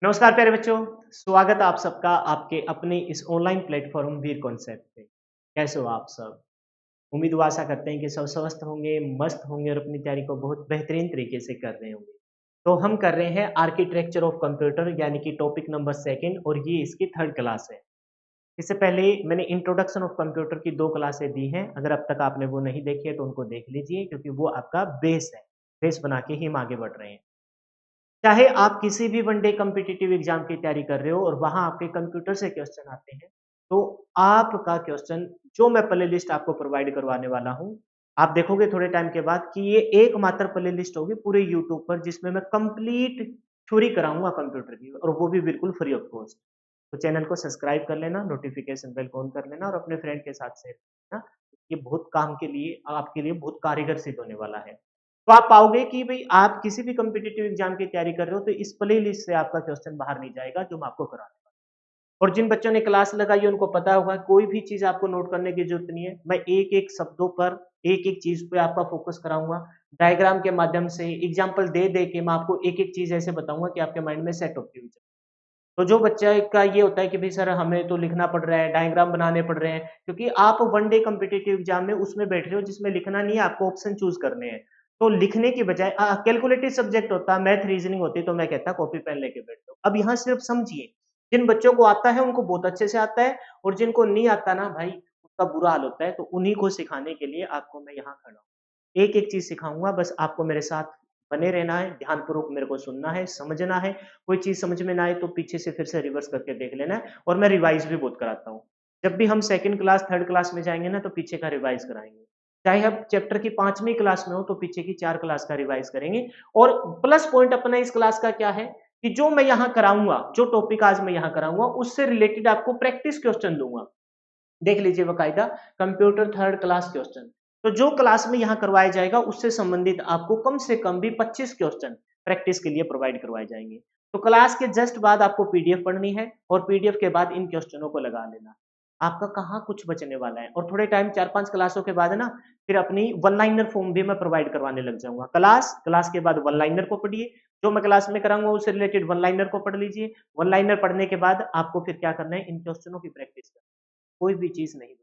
नमस्कार प्यारे बच्चों, स्वागत है आप सबका आपके अपने इस ऑनलाइन प्लेटफॉर्म वीर कॉन्सेप्ट पे। कैसे हो आप सब? उम्मीद व आशा करते हैं कि सब स्वस्थ होंगे, मस्त होंगे और अपनी तैयारी को बहुत बेहतरीन तरीके से कर रहे होंगे। तो हम कर रहे हैं आर्किटेक्चर ऑफ कंप्यूटर यानी कि टॉपिक नंबर 2 और ये इसकी 3rd क्लास है। इससे पहले मैंने इंट्रोडक्शन ऑफ कंप्यूटर की 2 क्लासें दी हैं। अगर अब तक आपने वो नहीं देखी है तो उनको देख लीजिए क्योंकि वो आपका बेस है। बेस बना के ही हम आगे बढ़ रहे हैं। चाहे आप किसी भी वनडे कॉम्पिटिटिव एग्जाम की तैयारी कर रहे हो और वहां आपके कंप्यूटर से क्वेश्चन आते हैं, तो आपका क्वेश्चन जो मैं प्ले लिस्ट आपको प्रोवाइड करवाने वाला हूं, आप देखोगे थोड़े टाइम के बाद कि ये एकमात्र प्ले लिस्ट होगी पूरे यूट्यूब पर जिसमें मैं कंप्लीट थ्योरी कराऊंगा कंप्यूटर की और वो भी बिल्कुल फ्री ऑफ कॉस्ट। तो चैनल को सब्सक्राइब कर लेना, नोटिफिकेशन बेल को ऑन कर लेना और अपने फ्रेंड के साथ शेयर करना। ये बहुत काम के लिए आपके लिए बहुत कारगर सिद्ध होने वाला है। तो आप पाओगे कि भई आप किसी भी कॉम्पिटिटिव एग्जाम की तैयारी कर रहे हो तो इस प्लेलिस्ट से आपका क्वेश्चन बाहर नहीं जाएगा जो मैं आपको कराने वाला हूँ। और जिन बच्चों ने क्लास लगाई है उनको पता होगा कोई भी चीज़ आपको नोट करने की ज़रूरत नहीं है। मैं एक-एक शब्दों पर, एक-एक चीज़ पे आपका फ़ोकस कराऊँगा। डायग्राम के माध्यम से एग्ज़ाम्पल दे-दे के मैं आपको एक-एक चीज़ ऐसे बताऊँगा कि आपके माइंड में सेट होती हुई जाए। तो जो बच्चा का ये होता है कि भई सर हमें तो लिखना पड़ रहा है, डायग्राम बनाने पड़ रहे हैं, क्योंकि आप वन डे कॉम्पिटिटिव एग्जाम में उसमें बैठ रहे हो जिसमें लिखना नहीं है, आपको ऑप्शन चूज़ करने हैं। तो लिखने की बजाय कैलकुलेटिव सब्जेक्ट होता, मैथ, रीजनिंग होती तो मैं कहता कॉपी पेन लेके बैठ जाओ। अब यहाँ सिर्फ समझिए, जिन बच्चों को आता है उनको बहुत अच्छे से आता है और जिनको नहीं आता ना भाई, उसका बुरा हाल होता है, तो उन्हीं को सिखाने के लिए आपको मैं यहाँ खड़ा हूँ। एक-एक चीज़ सिखाऊँगा, बस आपको मेरे साथ बने रहना है, ध्यानपूर्वक मेरे को सुनना है, समझना है। कोई चीज़ समझ में ना आए तो पीछे से फिर से रिवर्स करके देख लेना है और मैं रिवाइज़ भी बहुत कराता हूँ। जब भी हम 2nd क्लास, 3rd क्लास में जाएँगे ना तो पीछे का रिवाइज़ कराएँगे। चाहे आप चैप्टर की 5वीं क्लास में हो तो पीछे की 4 क्लास का रिवाइज़ करेंगे और प्लस पॉइंट अपना इस क्लास का क्या है कि जो मैं यहाँ कराऊँगा, जो टॉपिक आज मैं यहाँ कराऊँगा उससे रिलेटेड आपको प्रैक्टिस क्वेश्चन दूँगा। देख लीजिए बकायदा कंप्यूटर 3rd क्लास क्वेश्चन। तो जो क्लास में यहाँ करवाया जाएगा उससे संबंधित आपको कम से कम भी 25 क्वेश्चन प्रैक्टिस के लिए प्रोवाइड करवाए जाएँगे। तो क्लास के जस्ट बाद आपको पीडीएफ पढ़नी है और पीडीएफ के बाद इन क्वेश्चनों को लगा लेना। आपका कहाँ कुछ बचने वाला है और थोड़े टाइम 4-5 क्लासों के बाद ना फिर अपनी वन लाइनर फॉर्म भी मैं प्रोवाइड करवाने लग जाऊँगा। क्लास के बाद वन लाइनर को पढ़िए, जो मैं क्लास में कराऊँगा उससे रिलेटेड वन लाइनर को पढ़ लीजिए। वन लाइनर पढ़ने के बाद आपको फिर क्या करना है इन क्वेश्चनों की प्रैक्टिस करनी है। कोई भी चीज़ नहीं।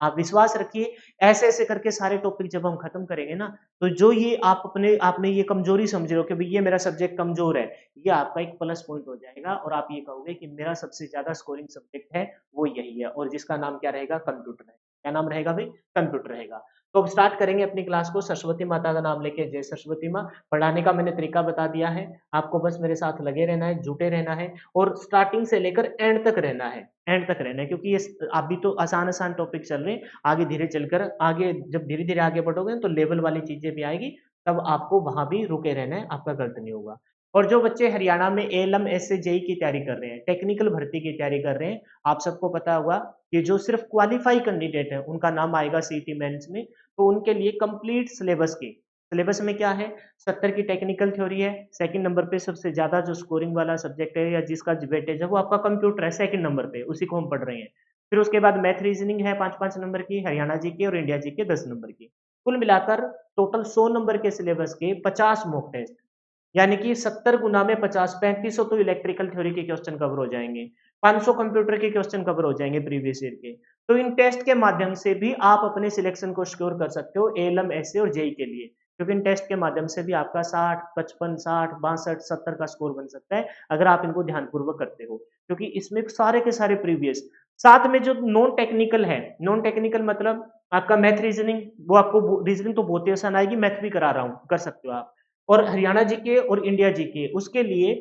आप विश्वास रखिए, ऐसे-ऐसे करके सारे टॉपिक जब हम खत्म करेंगे ना, तो जो ये आप अपने आप में ये कमज़ोरी समझ रहे हो कि भई ये मेरा सब्जेक्ट कमज़ोर है, ये आपका एक प्लस पॉइंट हो जाएगा और आप ये कहोगे कि मेरा सबसे ज़्यादा स्कोरिंग सब्जेक्ट है, वो यही है और जिसका नाम क्या रहेगा? कंप्यूटर है। क्या नाम रहेगा भई? कंप्यूटर रहेगा। तो अब स्टार्ट करेंगे अपनी क्लास को सरस्वती माता का नाम लेके, जय सरस्वती माँ। पढ़ाने का मैंने तरीका बता दिया है, आपको बस मेरे साथ लगे रहना है, जुटे रहना है और स्टार्टिंग से लेकर एंड तक रहना है। एंड तक रहना है क्योंकि ये अभी तो आसान-आसान टॉपिक चल रहे हैं, आगे धीरे चलकर आगे जब धीरे-धीरे आगे बढ़ोगे तो लेवल वाली चीज़ें भी आएगी, तब आपको वहाँ भी रुके रहना है, आपका गलत नहीं होगा। और जो बच्चे हरियाणा में एएलएम, एसए, जेईई की तैयारी कर रहे हैं, टेक्निकल भर्ती की तैयारी कर रहे हैं, आप सबको पता होगा कि जो सिर्फ क्वालीफाई कैंडिडेट है, उनका नाम आएगा सीईटी मेंस में, तो उनके लिए कंप्लीट सिलेबस में क्या है 70 की टेक्निकल थ्योरी है, सेकंड नंबर पे सबसे ज़्यादा जो स्कोरिंग वाला सब्जेक्ट है या जिसका वेटेज है वो आपका कंप्यूटर है सेकंड नंबर पे, उसी को हम पढ़ रहे हैं। फिर उसके बाद मैथ रीजनिंग है 5-5 नंबर की, हरियाणा जीके और इंडिया जीके 10 नंबर की। कुल मिलाकर टोटल 100 नंबर के सिलेबस के 50 मॉक टेस्ट, यानी कि 70 गुना में 50, 3500 तो इलेक्ट्रिकल थ्योरी के क्वेश्चन कवर हो जाएँगे, 500 कंप्यूटर के क्वेश्चन कवर हो जाएँगे प्रीवियस ईयर के। तो इन टेस्ट के माध्यम से भी आप अपने सिलेक्शन को सिक्योर कर सकते हो एएलएम, एसए और जेईई के लिए। क्योंकि इन टेस्ट के माध्यम से भी आपका 60, 55, 60, 62, 70 का स्कोर बन सकता है, अगर आप इनको ध्यानपूर्वक करते हो। क्योंकि इसमें सारे के सारे प्रीवियस, साथ में जो नॉन टेक्निकल है, नॉन टेक्निकल मतलब आपका मैथ रीजनिंग, वो आपको रीजनिंग तो बहुत ही आसान आएगी, मैथ भी करा रहा हूँ, कर सकते हो आप। और हरियाणा जीके और इंडिया जीके, उसके लिए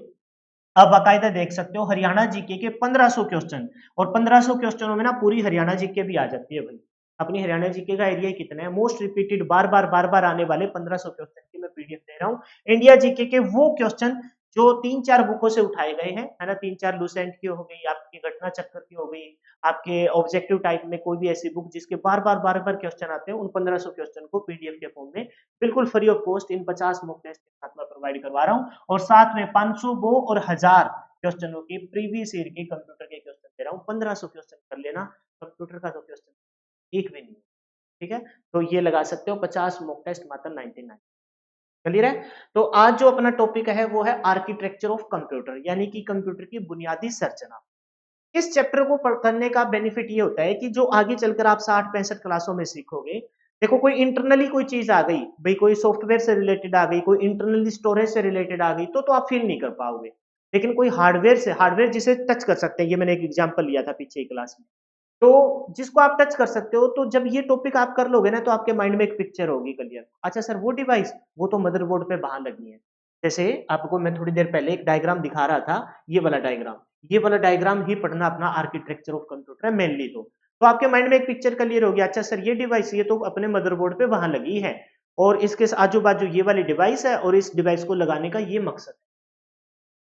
आप बाकायदा देख सकते हो हरियाणा जीके के 1500 क्वेश्चन और 1500 क्वेश्चनों में ना पूरी हरियाणा जीके भी आ जाती है भाई। अपनी हरियाणा जीके का एरिया कितना है? मोस्ट रिपीटेड बार-बार आने वाले 1500 क्वेश्चन की मैं पीडीएफ दे रहा हूँ। इंडिया जीके के वो क्वेश्चन जो 3-4 बुकों से उठाए गए हैं, है ना? 3-4 लुसेंट की हो गई, आपकी घटना चक्र की हो गई, आपके ऑब्जेक्टिव टाइप में कोई भी ऐसी बुक जिसके बार-बार क्वेश्चन आते हैं, उन 1500 क्वेश्चन को पीडीएफ के फॉर्म में बिल्कुल फ्री ऑफ कॉस्ट इन 50 मॉक टेस्ट के साथ मैं प्रोवाइड करवा रहा हूँ और साथ में 500 वो और 1000 क्वेश्चनों के प्रीवियस ईयर के कंप्यूटर के क्वेश्चन दे रहा हूँ। 1500 क्वेश्चन कर लेना, कंप्यूटर का तो क्वेश्चन एक भी नहीं है, ठीक है? तो ये लगा सकते हो 50 मॉक टेस्ट मात्र 99। क्लियर है? तो आज जो अपना टॉपिक है वो है आर्किटेक्चर ऑफ कंप्यूटर, यानी कि कंप्यूटर की बुनियादी संरचना। इस चैप्टर को करने का बेनिफिट ये होता है कि जो आगे चलकर आप 60-65 क्लासों में सीखोगे, देखो कोई इंटरनली कोई चीज आ गई, भाई कोई सॉफ्टवेयर से रिलेटेड आ गई, कोई इंटरनली स्टोरेज से रिलेटेड आ गई, तो आप फील नहीं कर पाओगे। लेकिन कोई हार्डवेयर से, हार्डवेयर जिसे टच कर सकते हैं, ये मैंने एक एग्जांपल लिया था पीछे की क्लास में, तो जिसको आप टच कर सकते हो, तो जब ये टॉपिक आप कर लोगे ना, तो आपके माइंड में एक पिक्चर होगी क्लियर। अच्छा सर, वो डिवाइस वो तो मदरबोर्ड पे बाहर लगी है। जैसे आपको मैं थोड़ी देर पहले एक डायग्राम दिखा रहा था, ये वाला डायग्राम ही पढ़ना अपना आर्किटेक्चर ऑफ कंप्यूटर है मेनली। तो आपके माइंड में एक पिक्चर क्लियर हो गया, अच्छा सर ये डिवाइस ये तो अपने मदरबोर्ड पे वहां लगी है, और इसके आजू बाजू ये वाली डिवाइस है, और इस डिवाइस को लगाने का ये मकसद है।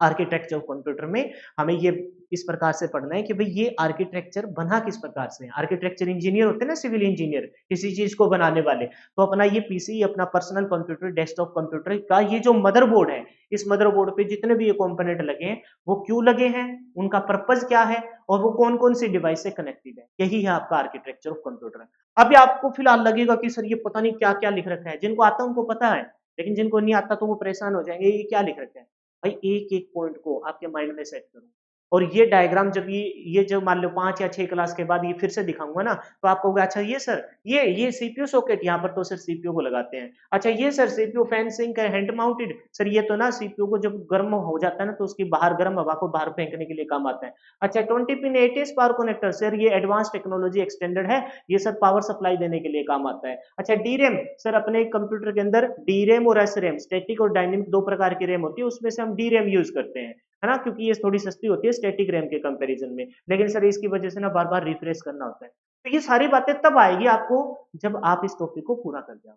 आर्किटेक्चर ऑफ कंप्यूटर में हमें ये इस प्रकार से पढ़ना है कि भाई ये आर्किटेक्चर बना किस प्रकार से है। आर्किटेक्चर इंजीनियर होते हैं ना, सिविल इंजीनियर, किसी चीज को बनाने वाले। तो अपना ये पीसी, अपना पर्सनल कंप्यूटर, डेस्कटॉप कंप्यूटर का ये जो मदरबोर्ड है, इस मदरबोर्ड पे जितने भी ये कंपोनेंट लगे हैं, वो क्यों लगे हैं, उनका पर्पज क्या है, और वो कौन कौन सी डिवाइस से कनेक्टेड है, यही है आपका आर्किटेक्चर ऑफ कंप्यूटर। अभी आपको फिलहाल लगेगा कि सर ये पता नहीं क्या क्या लिख रखा है, जिनको आता है उनको पता है, लेकिन जिनको नहीं आता तो वो परेशान हो जाएंगे, ये क्या लिख रखा है। भाई एक एक पॉइंट को आपके माइंड में सेट करो, और ये डायग्राम जब ये जब मान लो 5 या 6 क्लास के बाद ये फिर से दिखाऊंगा ना, तो आप कहोगे अच्छा ये सर ये सीपीयू सॉकेट, यहाँ पर तो सर सीपीयू को लगाते हैं। अच्छा ये सर सीपीयू फैन सिंक है हैंड माउंटेड, सर ये तो ना सीपीयू को जब गर्म हो जाता है ना, तो उसकी बाहर गर्म हवा को बाहर फेंकने के लिए काम आता है। अच्छा 20 pin ATS power connector, sir ये एडवांस टेक्नोलॉजी एक्सटेंडेड है, ये सर पावर सप्लाई देने के लिए काम आता है। अच्छा डीरेम, सर अपने कंप्यूटर के अंदर डीरेम और एसरेम, स्टैटिक और डायनेमिक दो प्रकार की रैम होती है, उसमें से हम डीरेम यूज करते हैं, है ना, क्योंकि ये थोड़ी सस्ती होती है स्टैटिक रैम के कंपैरिजन में, लेकिन सर इसकी वजह से ना बार बार रिफ्रेश करना होता है। तो ये सारी बातें तब आएगी आपको जब आप इस टॉपिक को पूरा कर जाओ।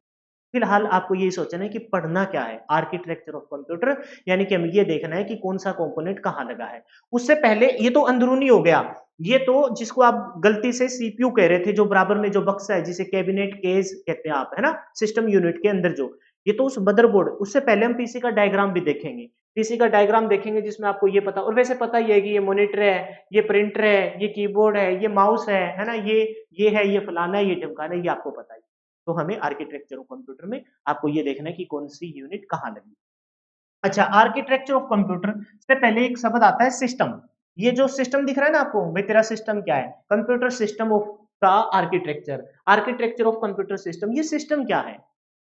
फिलहाल आपको ये सोचना है कि पढ़ना क्या है, आर्किटेक्चर ऑफ कंप्यूटर, यानी कि हमें ये देखना है कि कौन सा कंपोनेंट कहाँ लगा है। उससे पहले ये तो अंदरूनी हो गया, ये तो जिसको आप गलती से सीपीयू कह रहे थे, जो बराबर में जो बक्सा है जिसे कैबिनेट केस कहते हैं आप, है ना, सिस्टम यूनिट के अंदर जो, ये तो उस मदरबोर्ड। उससे पहले हम पीसी का डायग्राम भी देखेंगे, पीसी का डायग्राम देखेंगे जिसमें आपको ये पता, और वैसे पता ही है कि ये मॉनिटर है, ये प्रिंटर है, ये कीबोर्ड है, ये माउस है ना, ये है, ये फलाना है, ये ढमकाना है, ये आपको पता ही। तो हमें आर्किटेक्चर ऑफ कंप्यूटर में आपको ये देखना है कि कौन सी यूनिट कहाँ लगी। अच्छा आर्किटेक्चर ऑफ कंप्यूटर से पहले एक शब्द आता है सिस्टम। ये जो सिस्टम दिख रहा है ना आपको, भाई तेरा सिस्टम क्या है, कंप्यूटर सिस्टम ऑफ का architecture, architecture of computer system. ये सिस्टम क्या है,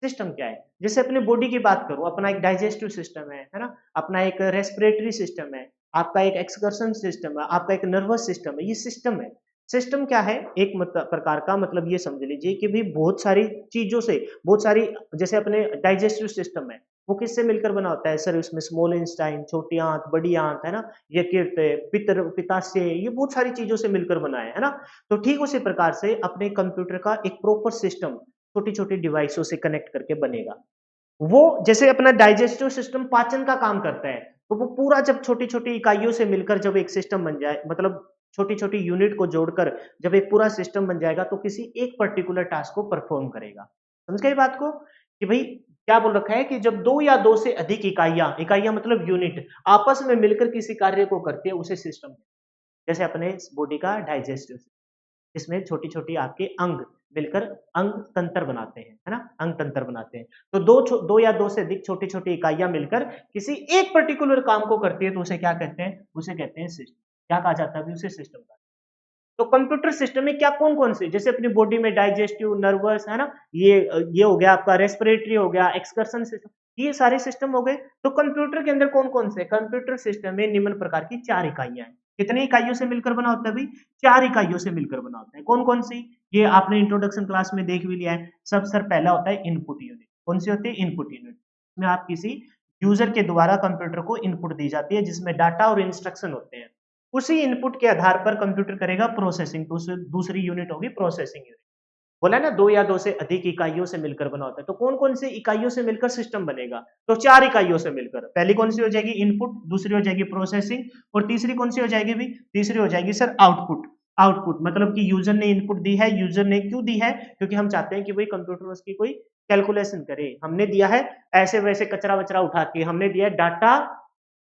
सिस्टम क्या है, जैसे अपने बॉडी की बात करूं, अपना एक डाइजेस्टिव सिस्टम है ना, अपना एक रेस्पिरेटरी सिस्टम है, आपका एक एक्सकर्शन सिस्टम है, आपका एक नर्वस सिस्टम है, ये सिस्टम है। सिस्टम क्या है, एक प्रकार का मतलब ये समझ लीजिए कि भी बहुत सारी चीजों से, बहुत सारी, जैसे अपने डाइजेस्टिव सिस्टम है, वो किससे मिलकर बना होता है सर, उसमें स्मॉल इंटेस्टाइन, छोटी आंत, बड़ी आंत, है ना, यकृत, पित्त, पित्ताशय, ये बहुत सारी चीजों से मिलकर बना है ना। तो ठीक उसी प्रकार से अपने कंप्यूटर का एक प्रॉपर सिस्टम छोटी छोटी डिवाइसों से कनेक्ट करके बनेगा। वो जैसे अपना डाइजेस्टिव सिस्टम पाचन का काम करता है, तो वो पूरा जब छोटी छोटी इकाइयों से मिलकर जब एक सिस्टम बन जाए, मतलब छोटी छोटी यूनिट को जोड़कर जब एक पूरा सिस्टम बन जाएगा, तो किसी एक पर्टिकुलर टास्क को परफॉर्म करेगा। समझ गए बात को, कि भाई क्या बोल रखा है कि जब दो या दो से अधिक इकाइयां, इकाइयां मतलब यूनिट, आपस में मिलकर किसी कार्य को करती है, उसे सिस्टम। जैसे अपने बॉडी का डाइजेस्टिव, इसमें छोटी-छोटी आपके अंग मिलकर अंग तंत्र बनाते हैं, है ना? अंग तंत्र बनाते हैं। तो दो या दो से अधिक छोटी-छोटी इकाइयाँ मिलकर किसी एक पर्टिकुलर काम को करती है, तो उसे क्या कहते हैं? उसे कहते हैं सिस्टम। क्या कहा जाता है अभी उसे? सिस्टम कहा। तो कंप्यूटर सिस्टम में क्या कौन-कौन से, जैसे अपनी बॉडी में डाइजेस्टिव, नर्वस, है ना? ये हो गया आपका रेस्पिरेटरी हो गया, एक्सकर्शन सिस्टम, ये सारे सिस्टम हो गए। तो कंप्यूटर के अंदर कौन-कौन से? कंप्यूटर सिस्टम में निम्न प्रकार की 4 इकाइयाँ हैं। कितनी इकाइयों से मिलकर बना होता है भाई? 4 इकाइयों से मिलकर बना होता है। कौन-कौन सी? ये आपने इंट्रोडक्शन क्लास में देख भी लिया है। सब सर पहला होता है इनपुट यूनिट। कौन सी होती है? Input unit. इसमें आप किसी यूजर के द्वारा कंप्यूटर को इनपुट दी जाती है, जिसमें डाटा और इंस्ट्रक्शन होते हैं। उसी इनपुट के आधार पर कंप्यूटर करेगा प्रोसेसिंग, तो दूसरी यूनिट होगी प्रोसेसिंग यूनिट। बोला ना, दो या दो से अधिक इकाइयों से मिलकर बना होता है। तो कौन कौन सी इकाइयों से मिलकर सिस्टम बनेगा? तो 4 इकाइयों से मिलकर। पहली कौन सी हो जाएगी? इनपुट, दूसरी हो जाएगी प्रोसेसिंग, और तीसरी कौन सी हो जाएगी भी? तीसरी हो जाएगी सर आउटपुट। आउटपुट मतलब कि यूजर ने इनपुट दी है, यूजर ने क्यों दी है? क्योंकि हम चाहते हैं कि भाई कंप्यूटर उसकी कोई कैलकुलेशन करे। हमने दिया है ऐसे वैसे कचरा वचरा उठा के, हमने दिया है डाटा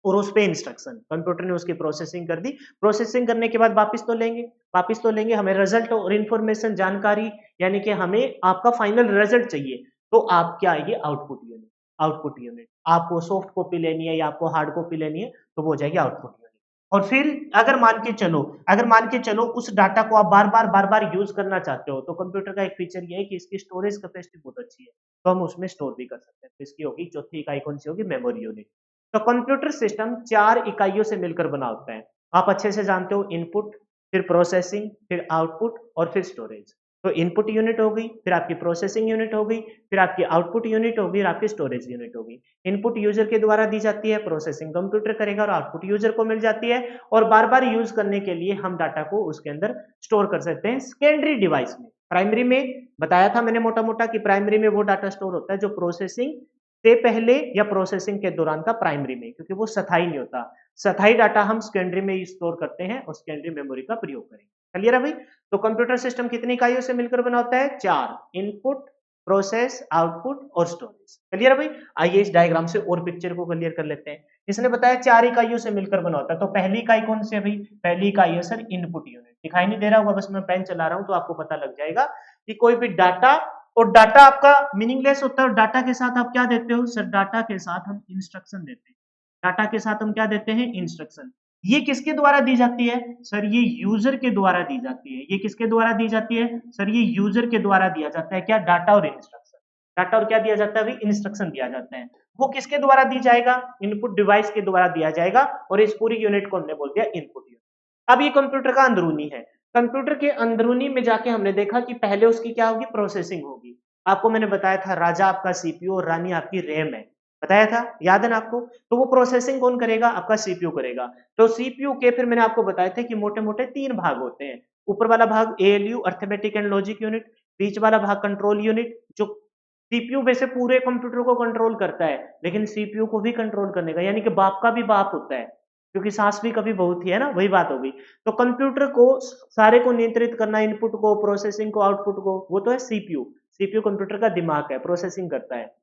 और उस पे इंस्ट्रक्शन, कंप्यूटर ने उसकी प्रोसेसिंग कर दी। प्रोसेसिंग करने के बाद वापस तो लेंगे हमें रिजल्ट और इंफॉर्मेशन, जानकारी, यानी कि हमें आपका फाइनल रिजल्ट चाहिए। तो आप क्या आएगी? Output unit. Output unit. आपको सॉफ्ट कॉपी लेनी है या आपको हार्ड कॉपी लेनी है तो वो हो जाएगी आउटपुट यूनिट। और फिर अगर मान के चलो उस डाटा को आप बार-बार यूज़ करना चाहते हो, तो कंप्यूटर का एक फीचर ये है कि इसकी स्टोरेज कैपेसिटी बहुत अच्छी है, तो हम उसमें स्टोर भी कर सकते हैं। तो इसकी होगी चौथी इकाई कौन-सी होगी? Memory unit. तो कंप्यूटर सिस्टम 4 इकाइयों से मिलकर बना होता है। आप अच्छे से जानते हो इनपुट, फिर प्रोसेसिंग, फिर आउटपुट और फिर स्टोरेज। तो इनपुट यूनिट हो गई, फिर आपकी प्रोसेसिंग यूनिट हो गई, फिर आपकी आउटपुट यूनिट होगी और आपकी स्टोरेज यूनिट होगी। इनपुट यूजर के द्वारा दी जाती है, प्रोसेसिंग कंप्यूटर करेगा और आउटपुट यूजर को मिल जाती है और बार-बार यूज करने के लिए हम डाटा को उसके अंदर स्टोर कर सकते हैं सेकेंडरी डिवाइस में। प्राइमरी में बताया था मैंने मोटा-मोटा कि प्राइमरी में वो डाटा स्टोर होता है जो प्रोसेसिंग से पहले या प्रोसेसिंग के दौरान का प्राइमरी में, क्योंकि वो स्थायी नहीं होता। स्थायी डाटा हम सेकेंडरी में स्टोर करते हैं और सेकेंडरी मेमोरी का प्रयोग करेंगे। क्लियर है भाई? तो कंप्यूटर सिस्टम कितनी इकाइयों से मिलकर बना होता है? 4। इनपुट, प्रोसेस, आउटपुट और स्टोरेज। क्लियर है भाई? आइए इस डायग्राम से और पिक्चर को क्लियर कर लेते हैं। इसने बताया 4 इकाइयों से मिलकर बना होता है, तो पहली इकाई कौन सी है भाई? पहली इकाई है सर इनपुट यूनिट। दिखाई नहीं दे रहा होगा, बस मैं पेन चला रहा हूं तो आपको पता लग जाएगा कि कोई भी डाटा, और डाटा आपका मीनिंगलेस होता है, और डाटा के साथ आप क्या देते हो? सर डाटा के साथ हम इंस्ट्रक्शन देते हैं। डाटा के साथ हम क्या देते हैं? इंस्ट्रक्शन। ये किसके द्वारा दी जाती है? सर ये यूजर के द्वारा दी जाती है। ये किसके द्वारा दी जाती है? सर ये यूजर के द्वारा दिया जाता है। क्या? डाटा और इंस्ट्रक्शन। डाटा और क्या दिया जाता है भाई? इंस्ट्रक्शन दिया जाता है। वो किसके द्वारा दी जाएगा? इनपुट डिवाइस के द्वारा दिया जाएगा और इस पूरी यूनिट को हमने बोल दिया इनपुट यूनिट। अब ये कंप्यूटर का अंदरूनी है। कंप्यूटर के अंदरूनी में जाके हमने देखा कि पहले उसकी क्या होगी? प्रोसेसिंग होगी। आपको मैंने बताया था राजा आपका सीपीयू और रानी आपकी रैम है। बताया था, याद है ना आपको? तो वो प्रोसेसिंग कौन करेगा? आपका सीपीयू करेगा। तो सीपीयू के फिर मैंने आपको बताया था कि मोटे-मोटे 3 भाग होते हैं। ऊपर वाला भाग ALU arithmetic and logic unit, बीच वाला भाग कंट्रोल यूनिट जो सीपीयू वैसे पूरे कंप्यूटर को कंट्रोल करता है, लेकिन सीपीयू को भी कंट्रोल करने का, यानी कि बाप का भी बाप होता है, क्योंकि सास भी कभी बहू थी, है ना? वही बात हो गई। तो कंप्यूटर को सारे को नियंत्रित करना, इनपुट को, प्रोसेसिंग को, आउटपुट को, वो तो है सीपीयू। सीपीयू कंप्यूटर का दिमाग है, प्रोसेसिंग करता है।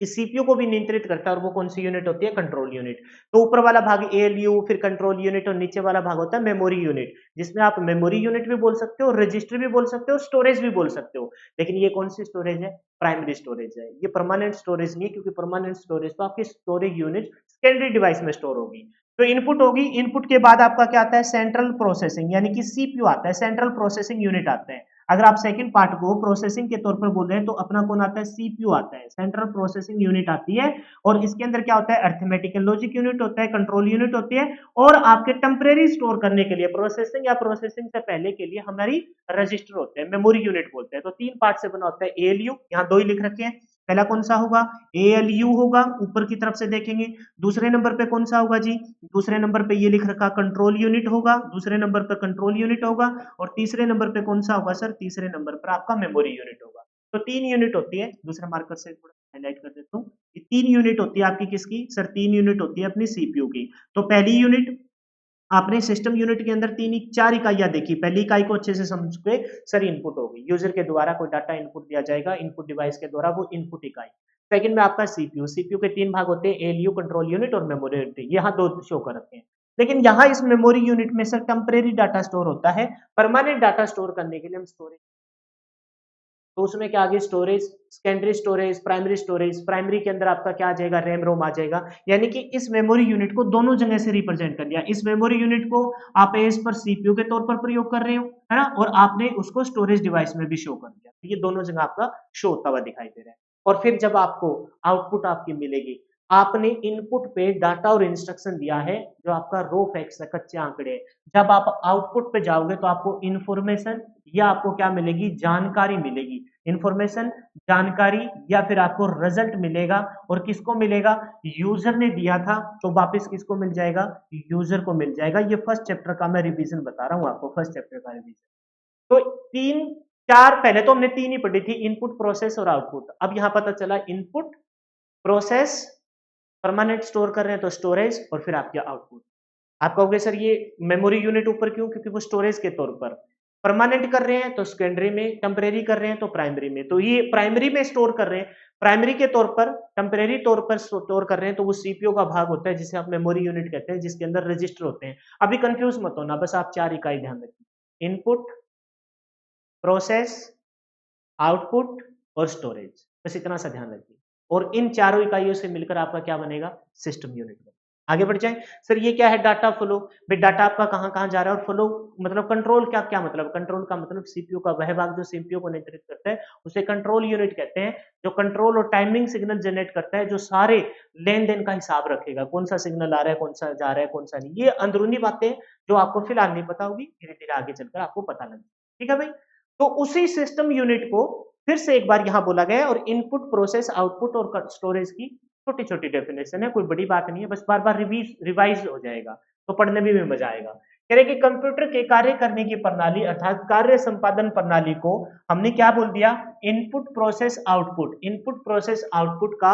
इस सीपीयू को भी नियंत्रित करता है और वो कौन सी यूनिट होती है? Control unit. तो ऊपर वाला भाग एएलयू, फिर कंट्रोल यूनिट और नीचे वाला भाग होता है मेमोरी यूनिट, जिसमें आप मेमोरी यूनिट भी बोल सकते हो, रजिस्टर भी बोल सकते हो, स्टोरेज भी बोल सकते हो। लेकिन ये कौन सी स्टोरेज है? प्राइमरी स्टोरेज है। ये परमानेंट स्टोरेज नहीं है, क्योंकि परमानेंट स्टोरेज तो आपकी स्टोरेज यूनिट सेकेंडरी डिवाइस में स्टोर होगी। तो इनपुट होगी, इनपुट के बाद आपका क्या आता है? सेंट्रल प्रोसेसिंग, यानी कि सीपीयू आता है, सेंट्रल प्रोसेसिंग यूनिट आता है। अगर आप सेकंड पार्ट को प्रोसेसिंग के तौर पर बोल रहे हैं तो अपना कौन आता है? सीपीयू आता है, सेंट्रल प्रोसेसिंग यूनिट आती है। और इसके अंदर क्या होता है? अरिथमेटिक एंड लॉजिक यूनिट होता है, कंट्रोल यूनिट होती है, और आपके टेम्परेरी स्टोर करने के लिए, प्रोसेसिंग या प्रोसेसिंग से पहले के लिए हमारी रजिस्टर होते हैं, मेमोरी यूनिट बोलते हैं। तो 3 पार्ट से बना होता है एएलयू, यहाँ 2 ही लिख रखे हैं। पहला कौन सा होगा? एएलयू होगा, ऊपर की तरफ से देखेंगे। दूसरे नंबर पे कौन सा होगा जी? दूसरे नंबर पे ये लिख रखा कंट्रोल यूनिट होगा, दूसरे नंबर पे कंट्रोल यूनिट होगा, और तीसरे नंबर पे कौन सा होगा सर? तीसरे नंबर पर आपका मेमोरी यूनिट होगा। तो 3 यूनिट होती है। दूसरे मार्कर से थोड़ा हाईलाइट कर देता हूँ। ये 3 यूनिट होती है आपकी किसकी? सर 3 यूनिट होती है अपनी सीपीयू की। तो पहली यूनिट आपने सिस्टम यूनिट के अंदर 4 इकाइयां देखी। पहली इकाई को अच्छे से समझ के, सर इनपुट होगी, यूजर के द्वारा कोई डाटा इनपुट दिया जाएगा, इनपुट डिवाइस के द्वारा, वो इनपुट इकाई। सेकंड में आपका सीपीयू, सीपीयू के 3 भाग होते हैं, एएलयू, कंट्रोल यूनिट और मेमोरी यूनिट। यहाँ 2 शो कर रखे हैं। लेकिन यहाँ इस मेमोरी यूनिट में सर टेम्परेरी डाटा स्टोर होता है। परमानेंट डाटा स्टोर करने के लिए हम स्टोरेज, तो उसमें क्या आ गई? Storage, secondary storage, primary storage. Primary के अंदर आपका क्या आ जाएगा? रैम रोम आ जाएगा। यानी कि इस मेमोरी यूनिट को दोनों जगह से रिप्रेजेंट कर लिया। इस मेमोरी यूनिट को आप एज पर सीपीयू के तौर पर प्रयोग कर रहे हो, है ना, और आपने उसको स्टोरेज डिवाइस में भी शो कर दिया। ये दोनों जगह आपका शो होता हुआ दिखाई दे रहा है। और फिर जब आपको आउटपुट आपकी मिलेगी, आपने इनपुट पे डाटा और इंस्ट्रक्शन दिया है, जो आपका रो फैक्ट्स है, कच्चे आंकड़े। जब आप आउटपुट पे जाओगे तो आपको इंफॉर्मेशन या आपको क्या मिलेगी? जानकारी मिलेगी। इंफॉर्मेशन, जानकारी, या फिर आपको रिजल्ट मिलेगा। और किसको मिलेगा? यूजर ने दिया था तो वापस किसको मिल जाएगा? यूजर को मिल जाएगा। ये फर्स्ट चैप्टर का मैं रिवीजन बता रहा हूँ आपको, फर्स्ट चैप्टर का रिवीजन। तो 3 4 पहले तो हमने 3 ही पढ़ी थी, इनपुट, प्रोसेस और आउटपुट। अब यहाँ पता चला इनपुट, प्रोसेस, परमानेंट स्टोर कर रहे हैं तो स्टोरेज, और फिर आपके आउटपुट। आप कहोगे सर ये मेमोरी यूनिट ऊपर क्यों? क्योंकि वो स्टोरेज के तौर पर। परमानेंट कर रहे हैं तो सेकेंडरी में, टेम्परेरी कर रहे हैं तो प्राइमरी में। तो ये प्राइमरी में स्टोर कर रहे हैं, प्राइमरी के तौर पर, टेम्परेरी तौर पर स्टोर कर रहे हैं, तो वो सीपीयू का भाग होता है, जिसे आप मेमोरी यूनिट कहते हैं, जिसके अंदर रजिस्टर होते हैं। अभी कंफ्यूज मत होना, बस आप 4 इकाई ध्यान रखिए, इनपुट, प्रोसेस, आउटपुट और स्टोरेज, बस इतना सा ध्यान रखिए। और इन चारों इकाइयों से मिलकर आपका क्या बनेगा? सिस्टम यूनिट बनेगा। आगे बढ़ जाएँ। सर ये क्या है डाटा फ्लो? भई डाटा आपका कहाँ-कहाँ जा रहा है और फ्लो मतलब कंट्रोल क्या क्या मतलब? कंट्रोल का मतलब सीपीयू का वह भाग जो सीपीयू को नियंत्रित करता है, उसे कंट्रोल यूनिट कहते हैं, जो कंट्रोल और टाइमिंग सिग्नल जनरेट करता है, जो सारे लेन-देन का हिसाब रखेगा, कौन-सा सिग्नल आ रहा है, कौन-सा जा रहा है, कौन-सा नहीं। ये अंदरूनी बातें जो आपको फिलहाल नहीं पता होगी, धीरे-धीरे आगे चलकर आपको पता लगे। ठीक है भाई? तो उसी सिस्टम यूनिट को फिर से एक बार यहाँ बोला गया है और इनपुट, प्रोसेस, आउटपुट और स्टोरेज की छोटी-छोटी डेफिनेशन है, कोई बड़ी बात नहीं है, बस बार-बार रिवाइज़ हो जाएगा, तो पढ़ने में भी मज़ा आएगा। कह रहे हैं कि कंप्यूटर के कार्य करने की प्रणाली अर्थात कार्य संपादन प्रणाली को हमने क्या बोल दिया? Input, process, output. Input, process, output का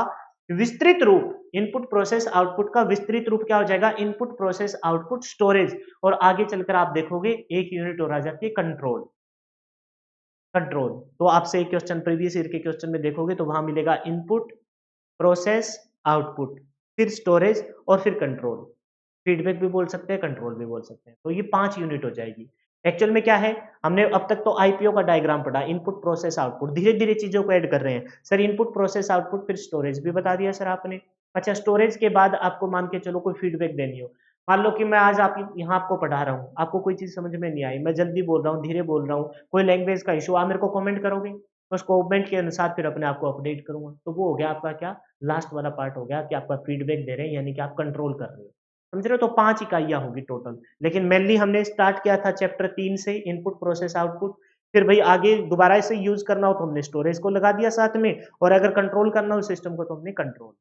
विस्तृत रूप, इनपुट, प्रोसेस, आउटपुट का विस्तृत रूप क्या हो जाएगा? इनपुट, प्रोसेस, आउटपुट, स्टोरेज और आगे चलकर आप देखोगे एक यूनिट और आ जाती है कंट्रोल। कंट्रोल। तो आपसे एक क्वेश्चन प्रीवियस ईयर के क्वेश्चन में देखोगे तो वहां मिलेगा इनपुट, प्रोसेस, आउटपुट, फिर स्टोरेज और फिर कंट्रोल। फीडबैक भी बोल सकते हैं, कंट्रोल भी बोल सकते हैं। तो ये 5 यूनिट हो जाएगी। एक्चुअल में क्या है? हमने अब तक तो आईपीओ का डायग्राम पढ़ा, इनपुट, प्रोसेस, आउटपुट। धीरे-धीरे चीज़ों को ऐड कर रहे हैं। सर इनपुट, प्रोसेस, आउटपुट फिर स्टोरेज भी बता दिया सर आपने। अच्छा स्टोरेज के बाद आपको मान के चलो कोई फीडबैक देनी हो। मान लो कि मैं आज आप यहाँ आपको पढ़ा रहा हूँ, आपको कोई चीज़ समझ में नहीं आई, मैं जल्दी बोल रहा हूँ, धीरे बोल रहा हूँ, कोई लैंग्वेज का इश्यू, आप मेरे को कमेंट करोगे? मैं उस कमेंट के अनुसार फिर अपने आप को अपडेट करूँगा। तो वो हो गया आपका क्या? लास्ट वाला पार्ट हो गया कि आपका फीडबैक दे रहे हैं, यानी कि आप कंट्रोल कर रहे हो। समझ रहे हो? तो 5 इकाइयाँ होगी टोटल। लेकिन मेनली हमने स्टार्ट किया था चैप्टर 3 से इनपुट, प्रोसेस, आउटपुट। फिर भई आगे दोबारा इसे यूज़ करना हो तो हमने स्टोरेज को लगा दिया साथ में और अगर कंट्रोल करना हो सिस्टम को तो हमने कंट्रोल।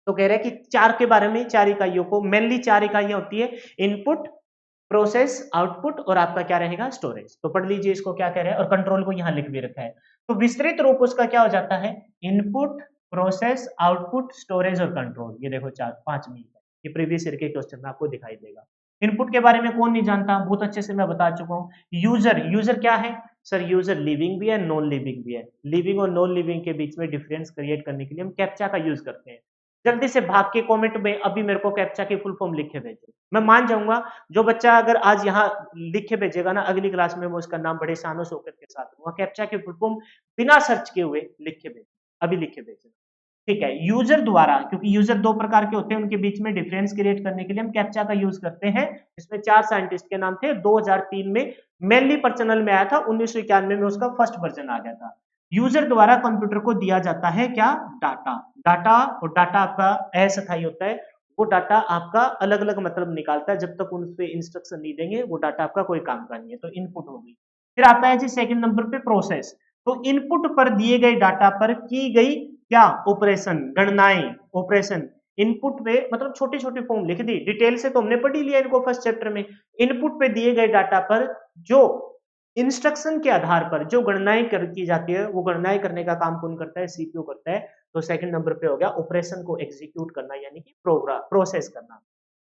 तो कह रहे हैं कि 4 के बारे में 4 इकाइयों को मेनली 4 इकाइयाँ होती है इनपुट, प्रोसेस, आउटपुट और आपका क्या रहेगा स्टोरेज। तो पढ़ लीजिए इसको क्या कह रहे हैं और कंट्रोल को यहाँ लिख भी रखा है। तो विस्तृत रूप उसका क्या हो जाता है? इनपुट, प्रोसेस, आउटपुट, स्टोरेज और कंट्रोल। ये देखो 4 5 में ये प्रीवियस ईयर के क्वेश्चन में आपको दिखाई देगा। इनपुट के बारे में कौन नहीं जानता? बहुत अच्छे से मैं बता चुका हूँ। यूजर, यूजर क्या है? सर यूजर लिविंग भी है, नॉन लिविंग भी है। लिविंग और नॉन लिविंग के बीच में डिफरेंस क्रिएट करने के लिए हम कैप्चा का यूज करते हैं। जल्दी से भाग के कमेंट में अभी मेरे को कैप्चा की फुल फॉर्म लिख के भेजो। मैं मान जाऊंगा जो बच्चा अगर आज यहाँ लिख के भेजेगा ना अगली क्लास में मैं उसका नाम बड़े शानो शौकत के साथ लूंगा। कैप्चा की फुल फॉर्म बिना सर्च किए हुए लिख के भेजो, अभी लिख के भेजो। ठीक है, यूजर द्वारा, क्योंकि यूजर 2 प्रकार के होते हैं, उनके बीच में डिफरेंस क्रिएट करने के लिए हम कैप्चा का यूज करते हैं। इसमें 4 साइंटिस्ट के नाम थे। 2003 में मेनली पर्सनल में आया था, 1991 में उसका फर्स्ट वर्जन आ गया था। यूजर द्वारा कंप्यूटर को दिया जाता है क्या? डाटा। डाटा और डाटा आपका अस्थायी होता है। वो डाटा आपका अलग-अलग मतलब निकालता है, जब तक उन पे इंस्ट्रक्शन नहीं देंगे वो डाटा आपका कोई काम का नहीं है। तो इनपुट हो गई। फिर आता है जी सेकंड नंबर पे प्रोसेस। तो इनपुट पर दिए गए डाटा पर की गई क्या? ऑपरेशन, गणनाएं, ऑपरेशन। इनपुट पे मतलब छोटी-छोटी फॉर्म लिख दी। डिटेल से तो हमने पढ़ ही लिया इनको फर्स्ट चैप्टर में। इनपुट पे दिए गए डाटा पर जो इंस्ट्रक्शन के आधार पर जो गणनाएं की जाती है, वो गणनाएं करने का काम कौन करता है? सीपीयू करता है। तो सेकंड नंबर पे हो गया ऑपरेशन को एग्जीक्यूट करना, यानी कि प्रोग्राम प्रोसेस करना।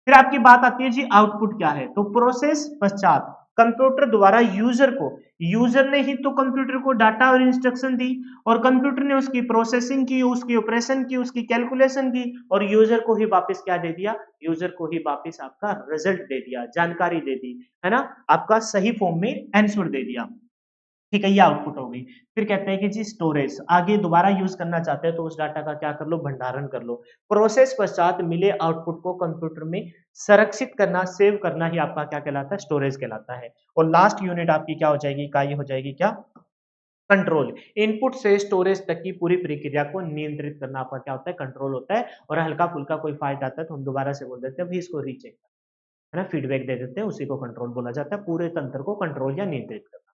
फिर आपकी बात आती है जी आउटपुट क्या है? तो प्रोसेस पश्चात कंप्यूटर द्वारा यूजर को, यूजर ने ही तो कंप्यूटर को डाटा और इंस्ट्रक्शन दी और कंप्यूटर ने उसकी प्रोसेसिंग की, उसकी ऑपरेशन की, उसकी कैलकुलेशन की और यूजर को ही वापस क्या दे दिया? यूजर को ही वापस आपका रिजल्ट दे दिया, जानकारी दे दी, है ना? आपका सही फॉर्म में आंसर दे दिया। ठीक है, ये आउटपुट हो गई। फिर कहते हैं कि जी स्टोरेज, आगे दोबारा यूज करना चाहते हैं तो उस डाटा का क्या कर लो? भंडारण कर लो। प्रोसेस पश्चात मिले आउटपुट को कंप्यूटर में संरक्षित करना, सेव करना ही आपका क्या कहलाता है? स्टोरेज कहलाता है। और लास्ट यूनिट आपकी क्या हो जाएगी? इकाई हो जाएगी क्या? कंट्रोल। इनपुट से स्टोरेज तक की पूरी प्रक्रिया को नियंत्रित करना आपका क्या होता है? कंट्रोल होता है। और हल्का फुल्का कोई फॉल्ट आता है तो हम दोबारा से बोल देते हैं भाई इसको रीचेक, है ना? फीडबैक दे देते हैं, उसी को कंट्रोल बोला जाता है। पूरे तंत्र को कंट्रोल या नियंत्रित करना।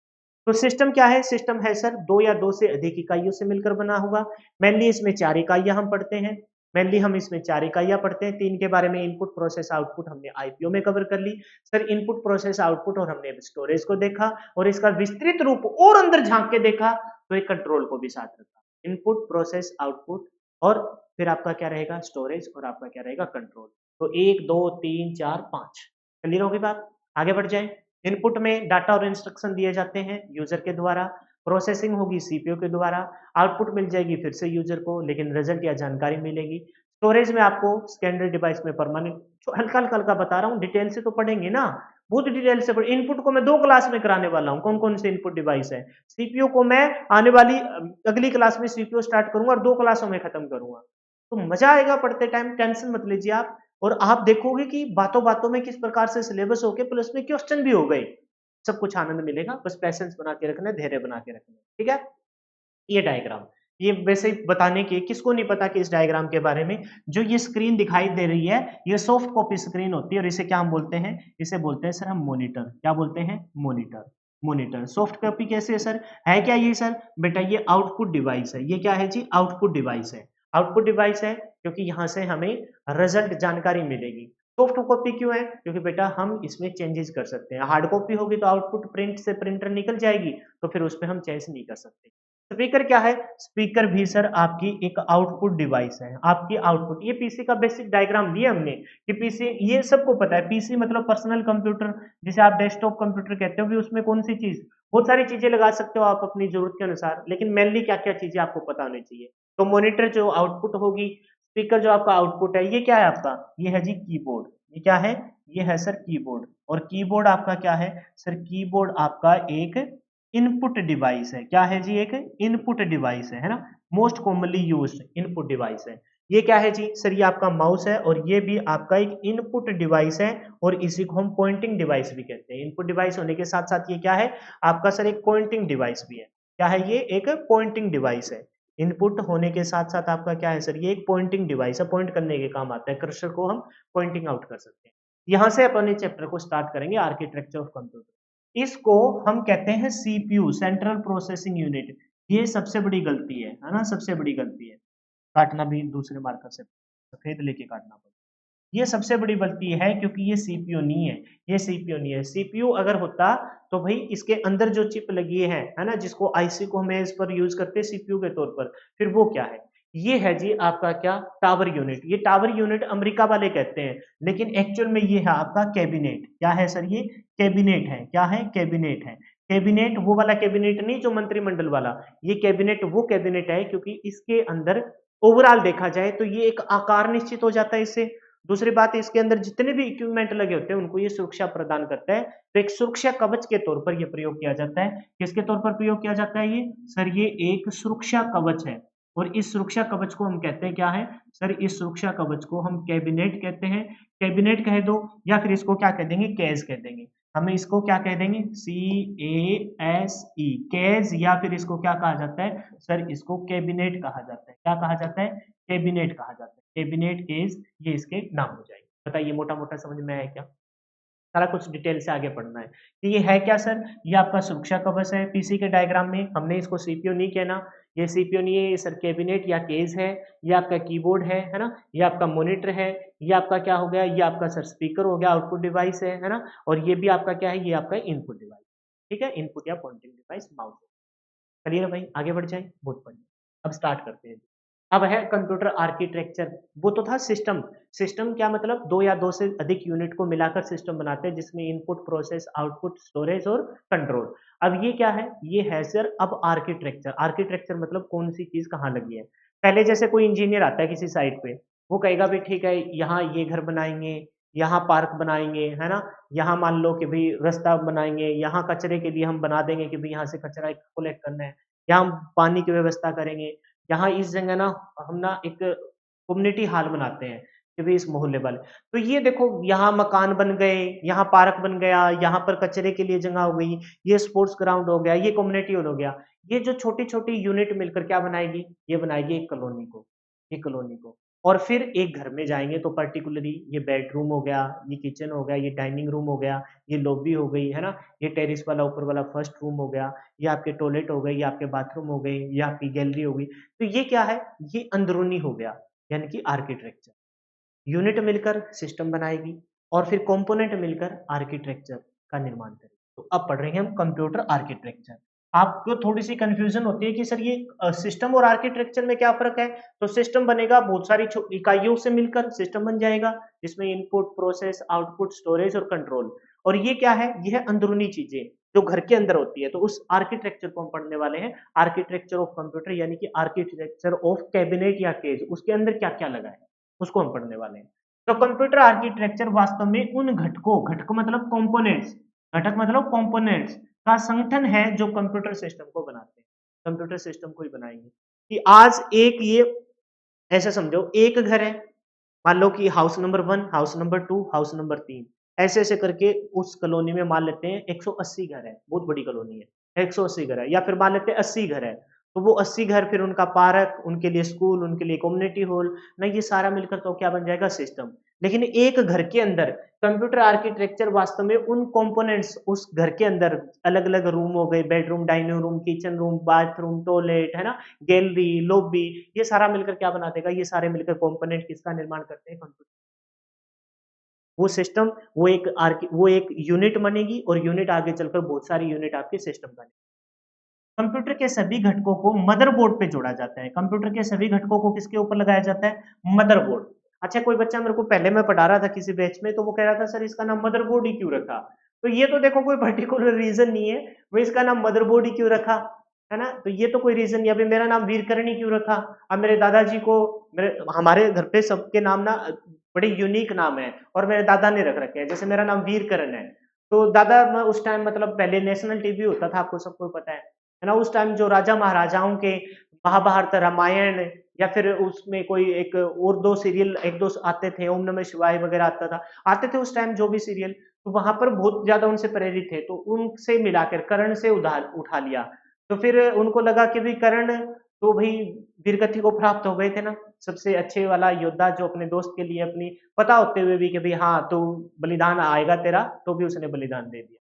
तो सिस्टम क्या है? सिस्टम है सर 2 या 2 से अधिक इकाइयों से मिलकर बना होगा। मेनली इसमें 4 इकाइयाँ हम पढ़ते हैं। मेनली हम इसमें 4 इकाइयाँ पढ़ते हैं। 3 के बारे में इनपुट, प्रोसेस, आउटपुट हमने आईपीओ में कवर कर ली। सर इनपुट, प्रोसेस, आउटपुट और हमने स्टोरेज को देखा और इसका विस्तृत रूप और अंदर झाँक के देखा तो एक कंट्रोल को भी साथ रखा। इनपुट, प्रोसेस, आउटपुट और फिर आपका क्या रहेगा? स्टोरेज और आपका क्या रहेगा? कंट्रोल। तो 1, 2, 3, 4, 5 क्लियर होगी बात? आगे बढ़ जाएँ। इनपुट में डाटा और इंस्ट्रक्शन दिए जाते हैं यूजर के द्वारा, प्रोसेसिंग होगी सीपीयू के द्वारा, आउटपुट मिल जाएगी फिर से यूजर को, लेकिन रिजल्ट या जानकारी मिलेगी। स्टोरेज में आपको सेकेंडरी डिवाइस में परमानेंट, हल्का हल्का हल्का बता रहा हूँ, डिटेल से तो पढ़ेंगे ना, बहुत डिटेल से पढ़, इनपुट को मैं 2 क्लास में कराने वाला हूँ, कौन-कौन से इनपुट डिवाइस है। सीपीयू को मैं आने वाली अगली क्लास में सीपीयू स्टार्ट करूँगा और 2 क्लासों में खत्म करूँगा। तो मज़ा आएगा पढ़ते टाइम, टेंशन मत लीजिए आप, और आप देखोगे कि बातों-बातों में किस प्रकार से सिलेबस होके प्लस में क्वेश्चन भी हो गए। सब कुछ आनंद मिलेगा, बस पैशंस बना के रखना है, धैर्य बना के रखना है, ठीक है? ये डायग्राम, ये वैसे ही बताने के, किसको नहीं पता कि इस डायग्राम के बारे में, जो ये स्क्रीन दिखाई दे रही है, ये सॉफ्ट कॉपी स्क्रीन होती है और इसे क्या हम बोलते हैं, इसे बोलते हैं सर हम मॉनिटर। क्या बोलते हैं? मॉनिटर। मॉनिटर सॉफ्ट कॉपी कैसे है सर, है क्या ये सर? बेटा ये आउटपुट डिवाइस है। ये क्या है जी? आउटपुट डिवाइस है। आउटपुट डिवाइस है क्योंकि यहाँ से हमें रिजल्ट जानकारी मिलेगी। सॉफ्ट कॉपी क्यों है? क्योंकि बेटा हम इसमें चेंजेस कर सकते हैं। हार्ड कॉपी होगी तो आउटपुट प्रिंट से प्रिंटर निकल जाएगी, तो फिर उसपे हम चेंज नहीं कर सकते। स्पीकर क्या है? स्पीकर भी सर आपकी एक आउटपुट डिवाइस है, आपकी आउटपुट। ये पीसी का बेसिक डायग्राम दिया हमने कि पीसी, ये सबको पता है, पीसी मतलब पर्सनल कंप्यूटर, जिसे आप डेस्कटॉप कंप्यूटर कहते हो, भी उसमें कौन सी चीज, बहुत सारी चीजें लगा सकते हो आप अपनी जरूरत के अनुसार, लेकिन मेनली क्या क्या चीजें आपको पता होनी चाहिए। तो मॉनिटर जो आउटपुट होगी, स्पीकर जो आपका आउटपुट है, ये क्या है आपका? ये है जी कीबोर्ड। ये क्या है? ये है सर कीबोर्ड। और कीबोर्ड आपका क्या है सर? कीबोर्ड आपका एक इनपुट डिवाइस है। क्या है जी? एक इनपुट डिवाइस है ना? Most commonly used input device है। ये क्या है जी? सर ये आपका माउस है और ये भी आपका एक इनपुट डिवाइस है, और इसी को हम पॉइंटिंग डिवाइस भी कहते हैं। इनपुट डिवाइस होने के साथ साथ ये क्या है आपका सर? एक पॉइंटिंग डिवाइस भी है। क्या है ये? एक पॉइंटिंग डिवाइस है। इनपुट होने के साथ साथ आपका क्या है सर? ये एक पॉइंटिंग डिवाइस है, पॉइंट करने के काम आता है, कर्सर को हम पॉइंटिंग आउट कर सकते हैं। यहां से अपने चैप्टर को स्टार्ट करेंगे, आर्किटेक्चर ऑफ कंप्यूटर। इसको हम कहते हैं सीपीयू, सेंट्रल प्रोसेसिंग यूनिट। ये सबसे बड़ी गलती है ना? सबसे बड़ी गलती है। काटना भी दूसरे मार्कर से सफेद लेके काटना पड़ता है। ये सबसे बड़ी गलती है क्योंकि ये सीपीयू नहीं है। ये सीपीयू नहीं है। सीपीयू अगर होता तो भाई इसके अंदर जो चिप लगी है ना, जिसको आईसी को हम इस पर यूज करते हैं सीपीयू के तौर पर, फिर वो क्या है? ये है जी आपका क्या? Tower unit. ये टावर यूनिट अमेरिका वाले कहते हैं, लेकिन एक्चुअल में ये है आपका कैबिनेट। क्या है सर? ये कैबिनेट है। क्या है? कैबिनेट है। कैबिनेट वो वाला कैबिनेट नहीं जो मंत्रिमंडल वाला, ये कैबिनेट वो कैबिनेट है क्योंकि इसके अंदर ओवरऑल देखा जाए तो ये एक आकार निश्चित हो जाता है इससे। दूसरी बात, इसके अंदर जितने भी इक्विपमेंट लगे होते हैं उनको ये सुरक्षा प्रदान करता है, तो एक सुरक्षा कवच के तौर पर ये प्रयोग किया जाता है। किसके तौर पर प्रयोग किया जाता है ये? सर ये एक सुरक्षा कवच है, और इस सुरक्षा कवच को हम कहते हैं क्या है सर? इस सुरक्षा कवच को हम कैबिनेट कहते हैं। कैबिनेट कह दो, या फिर इसको क्या कह देंगे? कैज कह देंगे। हमें इसको क्या कह देंगे? CASE, कैज, या फिर इसको क्या कहा जाता है सर? इसको कैबिनेट कहा जाता है। क्या कहा जाता है? कैबिनेट कहा जाता है। कैबिनेट केस, ये इसके नाम हो जाएंगे। बताइए मोटा मोटा समझ में आया क्या? सारा कुछ डिटेल से आगे पढ़ना है कि ये है क्या सर? ये आपका सुरक्षा कवच है। पीसी के डायग्राम में हमने इसको सीपीयू नहीं कहना, ये सीपीयू नहीं है, ये सर कैबिनेट या केस है। ये आपका कीबोर्ड है ना? ये आपका मॉनिटर है। ये आपका क्या हो गया? ये आपका सर स्पीकर हो गया, आउटपुट डिवाइस है ना? और ये भी आपका क्या है? ये आपका इनपुट डिवाइस। ठीक है, इनपुट या पॉइंटिंग डिवाइस माउस। चलिए भाई आगे बढ़ जाए, बहुत बढ़िया। अब स्टार्ट करते हैं। अब है कंप्यूटर आर्किटेक्चर। वो तो था सिस्टम। सिस्टम क्या मतलब? दो या दो से अधिक यूनिट को मिलाकर सिस्टम बनाते हैं, जिसमें इनपुट, प्रोसेस, आउटपुट, स्टोरेज और कंट्रोल। अब ये क्या है? ये है सर अब आर्किटेक्चर। आर्किटेक्चर मतलब कौन सी चीज कहाँ लगी है। पहले जैसे कोई इंजीनियर आता है किसी साइट पे, वो कहेगा भी ठीक है यहाँ ये घर बनाएंगे, यहाँ पार्क बनाएंगे, है ना? यहाँ मान लो कि भाई रास्ता बनाएंगे, यहाँ कचरे के लिए हम बना देंगे कि भाई यहाँ से कचरा कलेक्ट करना है, यहाँ हम पानी की व्यवस्था करेंगे, यहाँ इस जगह ना हम ना एक कम्युनिटी हॉल बनाते हैं कि भाई इस मोहल्ले वाले। तो ये देखो यहाँ मकान बन गए, यहाँ पार्क बन गया, यहाँ पर कचरे के लिए जगह हो गई, ये स्पोर्ट्स ग्राउंड हो गया, ये कम्युनिटी हॉल हो गया। ये जो छोटी छोटी यूनिट मिलकर क्या बनाएगी? ये बनाएगी एक कॉलोनी को। ये कॉलोनी को, और फिर एक घर में जाएंगे तो पर्टिकुलरली ये बेडरूम हो गया, ये किचन हो गया, ये डाइनिंग रूम हो गया, ये लॉबी हो गई, है ना? ये टेरेस वाला ऊपर वाला फर्स्ट रूम हो गया, ये आपके टॉयलेट हो गए, ये आपके बाथरूम हो गए, ये आपकी गैलरी हो गई। तो ये क्या है? ये अंदरूनी हो गया, यानी कि आर्किटेक्चर। यूनिट मिलकर सिस्टम बनाएगी और फिर कंपोनेंट मिलकर आर्किटेक्चर का निर्माण करेगी। तो अब पढ़ रहे हैं हम कंप्यूटर आर्किटेक्चर। आपको थोड़ी सी कंफ्यूजन होती है कि सर ये सिस्टम और आर्किटेक्चर में क्या फर्क है? तो सिस्टम बनेगा बहुत सारी इकाइयों से मिलकर सिस्टम बन जाएगा, जिसमें इनपुट, प्रोसेस, आउटपुट, स्टोरेज और कंट्रोल। और ये क्या है? ये है अंदरूनी चीजें जो घर के अंदर होती है। तो उस आर्किटेक्चर को हम पढ़ने वाले हैं, आर्किटेक्चर ऑफ कंप्यूटर, यानी कि आर्किटेक्चर ऑफ कैबिनेट या केज। उसके अंदर क्या क्या लगा है, उसको हम पढ़ने वाले हैं। तो कंप्यूटर आर्किटेक्चर वास्तव में उन घटकों, घटक मतलब कंपोनेंट्स, घटक मतलब कंपोनेंट्स का संगठन है जो कंप्यूटर सिस्टम को बनाते हैं। कंप्यूटर सिस्टम को ही बनाएंगे कि आज एक ये ऐसा समझो एक घर है, मान लो कि house number 1, house number 2, house number 3, ऐसे-ऐसे करके उस कॉलोनी में मान लेते हैं 180 घर है, बहुत बड़ी कॉलोनी है, 180 घर है या फिर मान लेते हैं 80 घर है, तो वो 80 घर फिर उनका पार्क, उनके लिए स्कूल, उनके लिए कम्युनिटी हॉल, ना ये सारा मिलकर तो क्या बन जाएगा सिस्टम। लेकिन एक घर के अंदर कंप्यूटर आर्किटेक्चर वास्तव में उन कंपोनेंट्स उस घर के अंदर अलग-अलग रूम हो गए, bedroom, dining room, kitchen room, bathroom, toilet, है ना? गैलरी, लॉबी, ये सारा मिलकर क्या बना देगा? ये सारे मिलकर कंपोनेंट किसका निर्माण करते हैं? कंप्यूटर। वो सिस्टम, वो एक यूनिट बनेगी और यूनिट आगे चलकर बहुत सारी यूनिट आपके सिस्टम बनेगी। कंप्यूटर के सभी घटकों को मदरबोर्ड पे जोड़ा जाता है। कंप्यूटर के सभी घटकों को किसके ऊपर लगाया जाता है? मदरबोर्ड। अच्छा, कोई बच्चा मेरे को पहले मैं पढ़ा रहा था किसी बैच में, तो वो कह रहा था सर इसका नाम मदरबोर्ड ही क्यों रखा? तो ये तो देखो कोई पर्टिकुलर रीजन नहीं है, वो इसका नाम मदरबोर्ड ही क्यों रखा, है ना? तो ये तो कोई रीजन नहीं। अभी मेरा नाम वीरकरण ही क्यों रखा? अब मेरे दादाजी को, मेरे हमारे घर पे सबके नाम ना बड़े यूनिक नाम है और मेरे दादा ने रख रखे हैं। जैसे मेरा नाम वीरकरण है, तो दादा उस टाइम मतलब पहले नेशनल टीवी होता था, आपको सबको पता है ना? उस टाइम जो राजा महाराजाओं के महाभारत, रामायण या फिर उसमें कोई एक और दो सीरियल एक दो आते थे, ओम नमः शिवाय वगैरह आता था, आते थे उस टाइम जो भी सीरियल, तो वहां पर बहुत ज्यादा उनसे प्रेरित थे, तो उनसे मिलाकर कर्ण से उधार उठा लिया। तो फिर उनको लगा कि भाई कर्ण तो भाई वीरगति को प्राप्त हो गए थे ना, सबसे अच्छे वाला योद्धा जो अपने दोस्त के लिए अपनी पता होते हुए भी कि भाई हाँ तो बलिदान आएगा तेरा, तो भी उसने बलिदान दे दिया।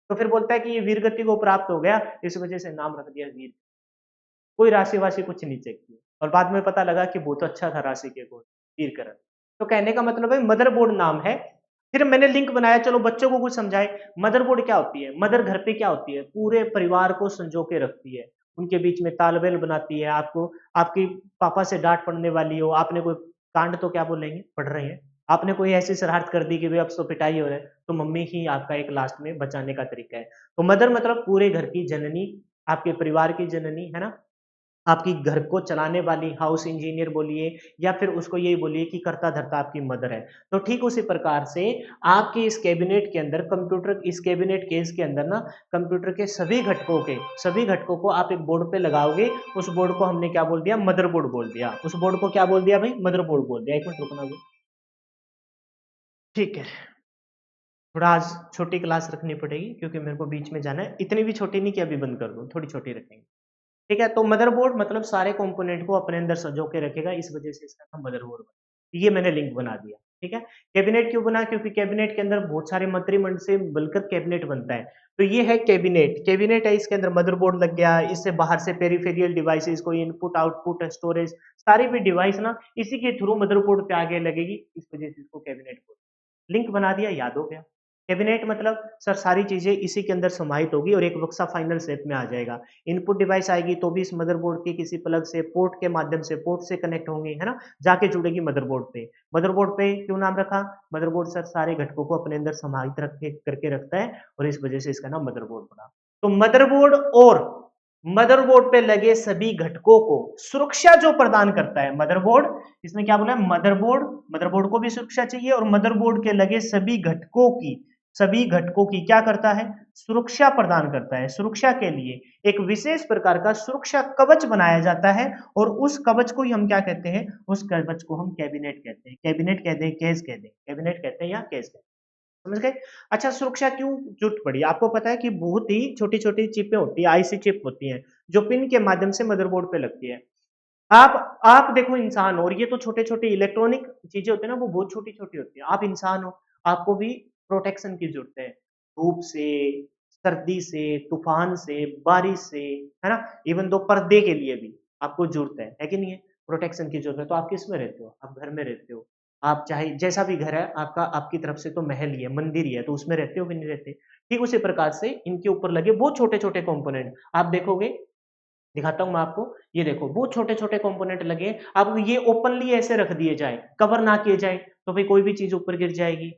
तो फिर बोलता है कि ये वीरगति को प्राप्त हो गया, इस वजह से नाम रख दिया वीर। कोई राशि-वाशि कुछ नहीं चेक किया और बाद में पता लगा कि बहुत अच्छा था राशि के गुण, वीरकरण। तो कहने का मतलब है मदरबोर्ड नाम है। फिर मैंने लिंक बनाया, चलो बच्चों को कुछ समझाए। मदरबोर्ड क्या होती है? मदर घर पे क्या होती है? पूरे परिवार को संजो के रखती है। उनके बीच में तालमेल बनाती है। आपको आपकी पापा से डाँट पड़ने वाली हो, आपने कोई कांड तो क्या बोलेंगे? पढ़ रहे हैं। आपने कोई ऐसी शरारत कर दी कि भई अब तो पिटाई हो रहा है, तो मम्मी ही आपका एक लास्ट में बचाने का तरीका है। तो मदर मतलब पूरे घर की जननी, आपके परिवार की जननी, है ना? आपकी घर को चलाने वाली हाउस इंजीनियर बोलिए या फिर उसको यही बोलिए कि कर्ता-धर्ता आपकी मदर है। तो ठीक उसी प्रकार से आपके इस कैबिनेट के अंदर कंप्यूटर, इस कैबिनेट केस के अंदर ना कंप्यूटर के सभी घटकों को आप एक बोर्ड पे लगाओगे, उस बोर्ड को हमने क्या बोल दिया? मदरबोर्ड बोल दिया। उस बोर्ड को क्या बोल दिया भाई? मदरबोर्ड बोल दिया। 1 मिनट रुकना भाई। ठीक है। थोड़ा आज छोटी क्लास रखनी पड़ेगी क्योंकि मेरे को बीच में जाना है। इतनी भी छोटी नहीं कि अभी बंद कर दूँ, थोड़ी छोटी रखेंगे। ठीक है, तो मदरबोर्ड मतलब सारे कंपोनेंट को अपने अंदर संजो के रखेगा, इस वजह से इसका नाम मदरबोर्ड बना। ये मैंने लिंक बना दिया, ठीक है। कैबिनेट क्यों बना? क्योंकि कैबिनेट के अंदर बहुत सारे मंत्रिमंडल से मिलकर कैबिनेट बनता है। तो ये है कैबिनेट, कैबिनेट है, इसके अंदर मदरबोर्ड लग गया, इससे बाहर से पेरिफेरियल डिवाइसेस को इनपुट आउटपुट स्टोरेज सारी भी डिवाइस ना इसी के थ्रू मदरबोर्ड पे आगे लगेगी, इस वजह से इसको कैबिनेट बोलते हैं। लिंक बना दिया, याद हो गया। कैबिनेट मतलब सर सारी चीजें इसी के अंदर समाहित होगी और एक बक्सा फाइनल शेप में आ जाएगा। इनपुट डिवाइस आएगी तो भी इस मदरबोर्ड के किसी प्लग से पोर्ट के माध्यम से पोर्ट से कनेक्ट होंगे, है ना? जाके जुड़ेगी मदरबोर्ड पे। मदरबोर्ड पे क्यों नाम रखा? मदरबोर्ड सर सारे घटकों को अपने अंदर समाहित रखे करके रखता है और इस वजह से इसका नाम मदरबोर्ड पड़ा। तो मदरबोर्ड और मदरबोर्ड पे लगे सभी घटकों को सुरक्षा जो प्रदान करता है मदरबोर्ड, इसमें क्या बोला है? मदरबोर्ड, मदरबोर्ड को भी सुरक्षा चाहिए और मदरबोर्ड के लगे सभी घटकों की क्या करता है? सुरक्षा प्रदान करता है। सुरक्षा के लिए एक विशेष प्रकार का सुरक्षा कवच बनाया जाता है और उस कवच को ही हम क्या कहते हैं? उस कवच को हम कैबिनेट कहते हैं। कैबिनेट कहते हैं, केस कहते हैं, कैबिनेट कहते हैं या केस कहते हैं। समझ गए? अच्छा, सुरक्षा क्यों जरूरत पड़ी? आपको पता है कि बहुत ही छोटी-छोटी चिपें होती हैं, आईसी चिप होती हैं, जो पिन के माध्यम से मदरबोर्ड पे लगती है। आप देखो इंसान हो और ये तो छोटे-छोटे इलेक्ट्रॉनिक चीजें होती है ना, वो बहुत छोटी-छोटी होती है। आप इंसान हो, आपको भी प्रोटेक्शन की जरूरत है। धूप से, सर्दी से, तूफान से, बारिश से, है ना? इवन दो पर्दे के लिए भी आपको जरूरत है कि नहीं है? प्रोटेक्शन की जरूरत है। तो आप किस में रहते हो? आप घर में रहते हो। आप चाहे जैसा भी घर है आपका, आपकी तरफ से तो महल ही है, मंदिर ही है, तो उसमें रहते हो कि नहीं रहते? ठीक उसी प्रकार से इनके ऊपर लगे बहुत छोटे-छोटे कंपोनेंट आप देखोगे, दिखाता हूँ मैं आपको। ये देखो बहुत छोटे-छोटे कंपोनेंट लगे हैं। अब ये ओपनली ऐसे रख दिए जाए, कवर ना किए जाए, तो भाई कोई भी चीज़ ऊपर गिर जाएगी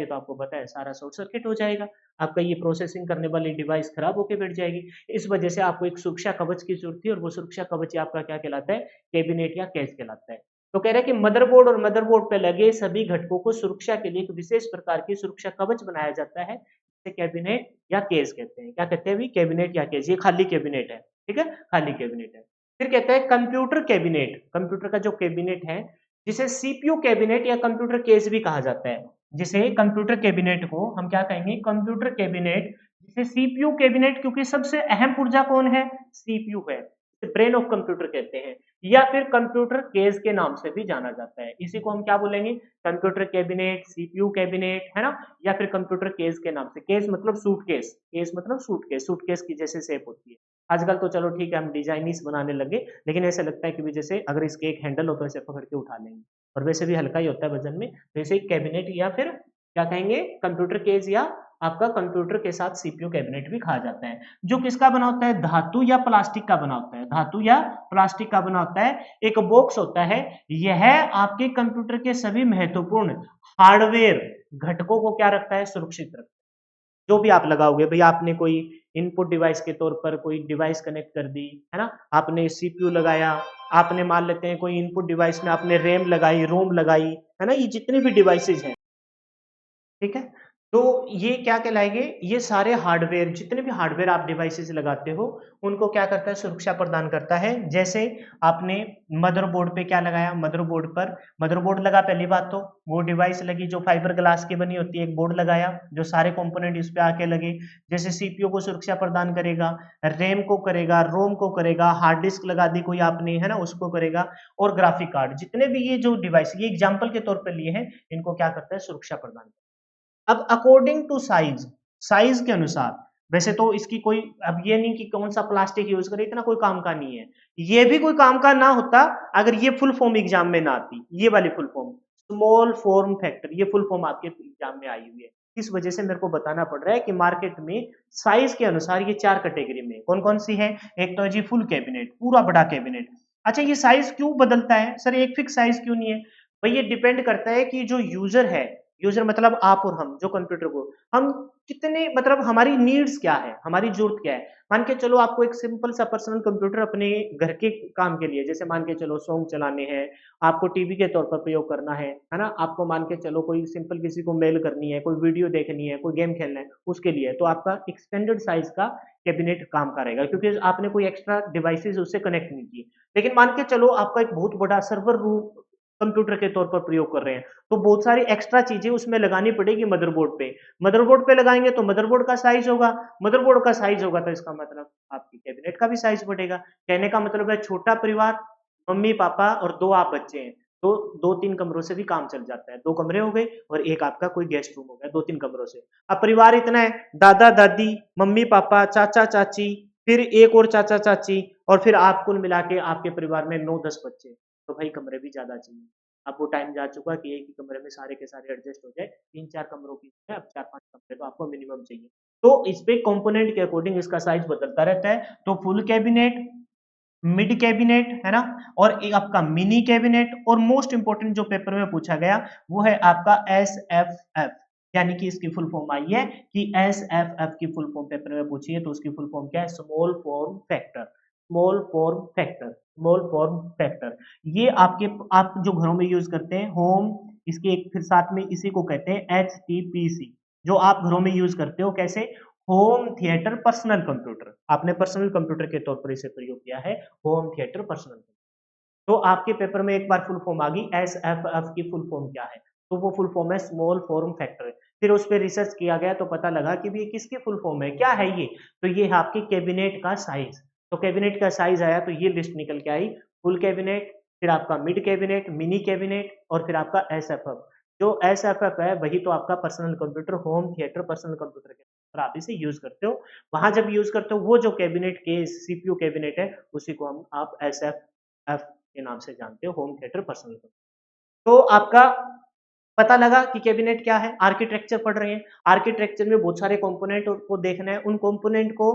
तो आपको पता है सारा शॉर्ट सर्किट हो जाएगा। आपका ये प्रोसेसिंग करने वाली डिवाइस खराब होके बैठ जाएगी। इस वजह से आपको एक सुरक्षा कवच की ज़रूरत थी और वो सुरक्षा कवच ही आपका क्या कहलाता है? कैबिनेट या कैश कहलाता है। तो कह रहा है कि मदरबोर्ड और मदरबोर्ड पे लगे सभी घटकों को सुरक्षा के लिए एक विशेष प्रकार की सुरक्षा कवच बनाया जाता है, जिसे कैबिनेट या केस कहते हैं। क्या कहते हैं अभी? कैबिनेट या केस। ये खाली कैबिनेट है, ठीक है, खाली कैबिनेट है। फिर कहता है कंप्यूटर कैबिनेट, कंप्यूटर का जो कैबिनेट है जिसे सीपीयू कैबिनेट या कंप्यूटर केस भी कहा जाता है। जिसे कंप्यूटर कैबिनेट को हम क्या कहेंगे? कंप्यूटर कैबिनेट, जिसे सीपीयू कैबिनेट, क्योंकि सबसे अहम पुर्जा कौन है? सीपीयू है, ब्रेन ऑफ कंप्यूटर कहते हैं, या फिर कंप्यूटर केस के नाम से भी जाना जाता है। इसी को हम क्या बोलेंगे? कंप्यूटर कैबिनेट, सीपीयू कैबिनेट, है ना, या फिर कंप्यूटर केस के नाम से। केस मतलब सूटकेस, केस मतलब सूटकेस, सूटकेस की जैसे शेप होती है। आजकल तो चलो ठीक है हम डिजाइनिस बनाने लगे, लेकिन ऐसा लगता है कि भी जैसे अगर इसके एक हैंडल हो तो ऐसे पकड़ के उठा लेंगे, और वैसे भी हल्का ही होता है वजन में। तो इसे कैबिनेट या फिर क्या कहेंगे? कंप्यूटर केस या आपका कंप्यूटर के साथ सीपीयू कैबिनेट भी कहा जाता है। जो किसका बना होता है? धातु या प्लास्टिक का बना होता है, धातु या प्लास्टिक का बना होता है। एक बॉक्स होता है, यह आपके कंप्यूटर के सभी महत्वपूर्ण हार्डवेयर घटकों को क्या रखता है? सुरक्षित रखता है। जो भी आप लगाओगे, भाई आपने कोई इनपुट डिवाइस के तौर पर कोई डिवाइस कनेक्ट कर दी, है ना, आपने सीपीयू लगाया, आपने मान लेते हैं कोई इनपुट डिवाइस में आपने रैम लगाई, रोम लगाई, है ना, ये जितने भी डिवाइसेज हैं, ठीक है, तो ये क्या कहलाएंगे? ये सारे हार्डवेयर, जितने भी हार्डवेयर आप डिवाइसेस लगाते हो, उनको क्या करता है? सुरक्षा प्रदान करता है। जैसे आपने मदरबोर्ड पे क्या लगाया? मदरबोर्ड पर मदरबोर्ड लगा, पहली बात तो वो डिवाइस लगी जो फाइबर ग्लास की बनी होती है, एक बोर्ड लगाया जो सारे कंपोनेंट इस पे आके लगे। जैसे सीपीयू को सुरक्षा प्रदान करेगा, रैम को करेगा, रोम को करेगा, हार्ड डिस्क लगा दी कोई आपने, है ना, उसको करेगा, और ग्राफिक कार्ड, जितने भी ये जो डिवाइस, ये एग्जाम्पल के तौर पर लिए हैं, इनको क्या करता है? सुरक्षा प्रदान करता है। अब अकॉर्डिंग टू साइज, साइज के अनुसार, वैसे तो इसकी कोई, अब ये नहीं कि कौन सा प्लास्टिक यूज करे, इतना कोई काम का नहीं है। ये भी कोई काम का ना होता अगर ये फुल फॉर्म एग्जाम में ना आती, ये वाली full form, small form factor, ये फुल फॉर्म आपके एग्जाम में आई हुई है। इस वजह से मेरे को बताना पड़ रहा है कि मार्केट में साइज के अनुसार ये 4 कैटेगरी में कौन कौन सी है। एक तो है जी फुल कैबिनेट, पूरा बड़ा कैबिनेट। अच्छा, ये साइज क्यों बदलता है सर? एक फिक्स साइज क्यों नहीं है भाई? ये डिपेंड करता है कि जो यूजर है, यूजर मतलब आप और हम, जो कंप्यूटर को हम कितने, मतलब हमारी नीड्स क्या है, हमारी जरूरत क्या है। मान के चलो आपको एक सिंपल सा पर्सनल कंप्यूटर अपने घर के काम के लिए, जैसे मान के चलो सॉन्ग चलाने हैं, आपको टीवी के तौर पर प्रयोग करना है ना, आपको मान के चलो कोई सिंपल किसी को मेल करनी है, कोई वीडियो देखनी है, कोई गेम खेलना है, उसके लिए तो आपका एक्सटेंडेड साइज का कैबिनेट काम करेगा, क्योंकि आपने कोई एक्स्ट्रा डिवाइसेस उससे कनेक्ट नहीं किए। लेकिन मान के चलो आपका एक बहुत बड़ा सर्वर रूम कंप्यूटर के तौर पर प्रयोग कर रहे हैं, तो बहुत सारी एक्स्ट्रा चीजें उसमें लगानी पड़ेगी मदरबोर्ड पे। मदरबोर्ड पे लगाएंगे तो मदरबोर्ड का साइज होगा, मदरबोर्ड का साइज होगा तो इसका मतलब आपकी कैबिनेट का भी साइज बढ़ेगा। कहने का मतलब है छोटा परिवार, मम्मी पापा और 2 आप बच्चे हैं, तो 2-3 कमरों से भी काम चल जाता है। 2 कमरे हो गए और एक आपका कोई गेस्ट रूम हो गया, 2-3 कमरों से। अब परिवार इतना है, दादा दादी, मम्मी पापा, चाचा चाची, फिर एक और चाचा चाची, और फिर आप, कुल मिला के आपके परिवार में 9-10 बच्चे, तो भाई कमरे भी ज्यादा चाहिए। अब वो टाइम जा चुका कि एक ही कमरे में सारे के सारे एडजस्ट हो जाए। 3-4 कमरों की है, अब 4-5 कमरे तो आपको मिनिमम चाहिए। तो इस पे कंपोनेंट के अकॉर्डिंग इसका साइज बदलता रहता है। तो फुल कैबिनेट, मिड कैबिनेट, है ना, और एक आपका मिनी कैबिनेट, और मोस्ट इंपोर्टेंट जो पेपर में पूछा गया वो है आपका SFF, यानी कि इसकी फुल फॉर्म आई है कि SFF की फुल फॉर्म पेपर में पूछी है, तो उसकी फुल फॉर्म क्या है? Small form factor, small form factor, small form factor. ये आपके, आप जो घरों में यूज करते हैं होम, इसके एक फिर साथ में इसी को कहते हैं HTPC, जो आप घरों में यूज करते हो, कैसे? होम थिएटर पर्सनल कंप्यूटर, आपने पर्सनल कंप्यूटर के तौर पर इसे प्रयोग किया है, होम थिएटर पर्सनल। तो आपके पेपर में एक बार फुल फॉर्म आ गई, SFF की फुल फॉर्म क्या है? तो वो फुल फॉर्म है स्मॉल फॉर्म फैक्टर। फिर उस पर रिसर्च किया गया तो पता लगा कि भी किसकी फुल फॉर्म है, क्या है ये? तो ये है आपके कैबिनेट का साइज। तो कैबिनेट का साइज आया तो ये लिस्ट निकल के आई, फुल कैबिनेट, फिर आपका मिड कैबिनेट, मिनी कैबिनेट, और फिर आपका SFF। जो SFF है वही तो आपका personal computer, home theatre personal computer के पर आप इसे यूज करते हो। वहां जब यूज करते हो वो जो कैबिनेट के सीपीयू कैबिनेट है, उसी को हम आप SFF के नाम से जानते हो, होम थिएटर पर्सनल। तो आपका पता लगा कि कैबिनेट क्या है। आर्किटेक्चर पढ़ रहे हैं, आर्किटेक्चर में बहुत सारे कंपोनेंट को देखना है, उन कंपोनेंट को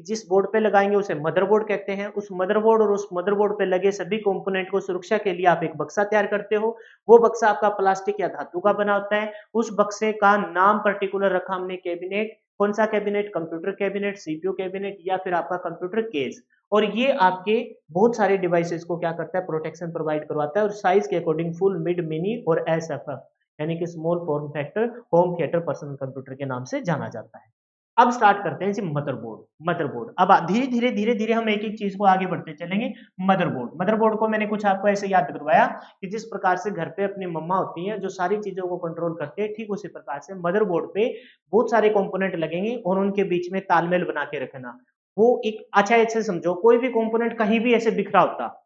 जिस बोर्ड पे लगाएंगे उसे मदरबोर्ड कहते हैं। उस मदरबोर्ड और उस मदरबोर्ड पे लगे सभी कंपोनेंट को सुरक्षा के लिए आप एक बक्सा तैयार करते हो। वो बक्सा आपका प्लास्टिक या धातु का बना होता है। उस बक्से का नाम पर्टिकुलर रखा हमने कैबिनेट, कौन सा cabinet? Computer cabinet, CPU cabinet या फिर आपका कंप्यूटर केस। और ये आपके बहुत सारे डिवाइसेस को क्या करता है? प्रोटेक्शन प्रोवाइड करवाता है और साइज के अकॉर्डिंग फुल, मिड, मिनी और एसएफएफ यानी कि small form factor home theatre personal computer के नाम से जाना जाता है। अब स्टार्ट करते हैं जी मदरबोर्ड। मदरबोर्ड अब धीरे धीरे हम एक एक चीज को आगे बढ़ते चलेंगे। मदरबोर्ड को मैंने कुछ आपको ऐसे याद करवाया कि जिस प्रकार से घर पे अपनी मम्मा होती हैं जो सारी चीजों को कंट्रोल करते हैं, ठीक उसी प्रकार से मदरबोर्ड पे बहुत सारे कंपोनेंट लगेंगे और उनके बीच में तालमेल बना के रखना। वो एक अच्छा ऐसे समझो, कोई भी कंपोनेंट कहीं भी ऐसे बिखरा होता,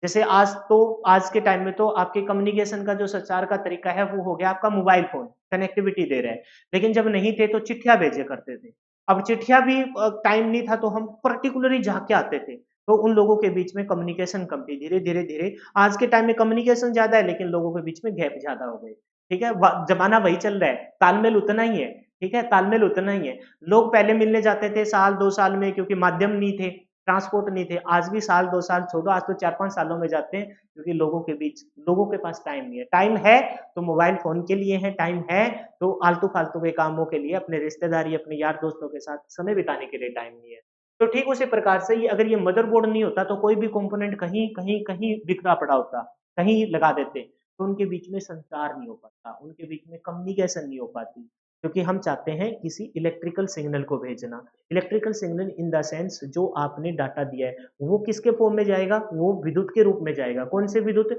जैसे आज के टाइम में तो आपके कम्युनिकेशन का जो संचार का तरीका है वो हो गया आपका मोबाइल फोन, कनेक्टिविटी दे रहा है। लेकिन जब नहीं थे तो चिट्ठियां भेजे करते थे। अब चिट्ठियां भी टाइम नहीं था तो हम पर्टिकुलरली जाके आते थे, तो उन लोगों के बीच में कम्युनिकेशन कम थी। धीरे धीरे धीरे आज के टाइम में कम्युनिकेशन ज्यादा है लेकिन लोगों के बीच में गैप ज्यादा हो गए। ठीक है, जमाना वही चल रहा है, तालमेल उतना ही है। ठीक है, तालमेल उतना ही है। लोग पहले मिलने जाते थे साल 2 साल में, क्योंकि माध्यम नहीं थे, ट्रांसपोर्ट नहीं थे। आज भी साल 2 साल छोड़ो, आज तो 4-5 सालों में जाते हैं, क्योंकि लोगों के पास टाइम नहीं है। टाइम है तो मोबाइल फोन के लिए है, टाइम है तो आलतू फालतू के कामों के लिए, अपने रिश्तेदारी, अपने यार दोस्तों के साथ समय बिताने के लिए टाइम नहीं है। तो ठीक उसी प्रकार से ये अगर ये मदरबोर्ड नहीं होता तो कोई भी कंपोनेंट कहीं कहीं कहीं बिखरा पड़ा होता, कहीं लगा देते, तो उनके बीच में संचार नहीं हो पाता, उनके बीच में कम्युनिकेशन नहीं हो पाती। क्योंकि हम चाहते हैं किसी इलेक्ट्रिकल सिग्नल को भेजना। Electrical signal in the sense जो आपने डाटा दिया है वो किसके फॉर्म में जाएगा? वो विद्युत के रूप में जाएगा। कौन से विद्युत?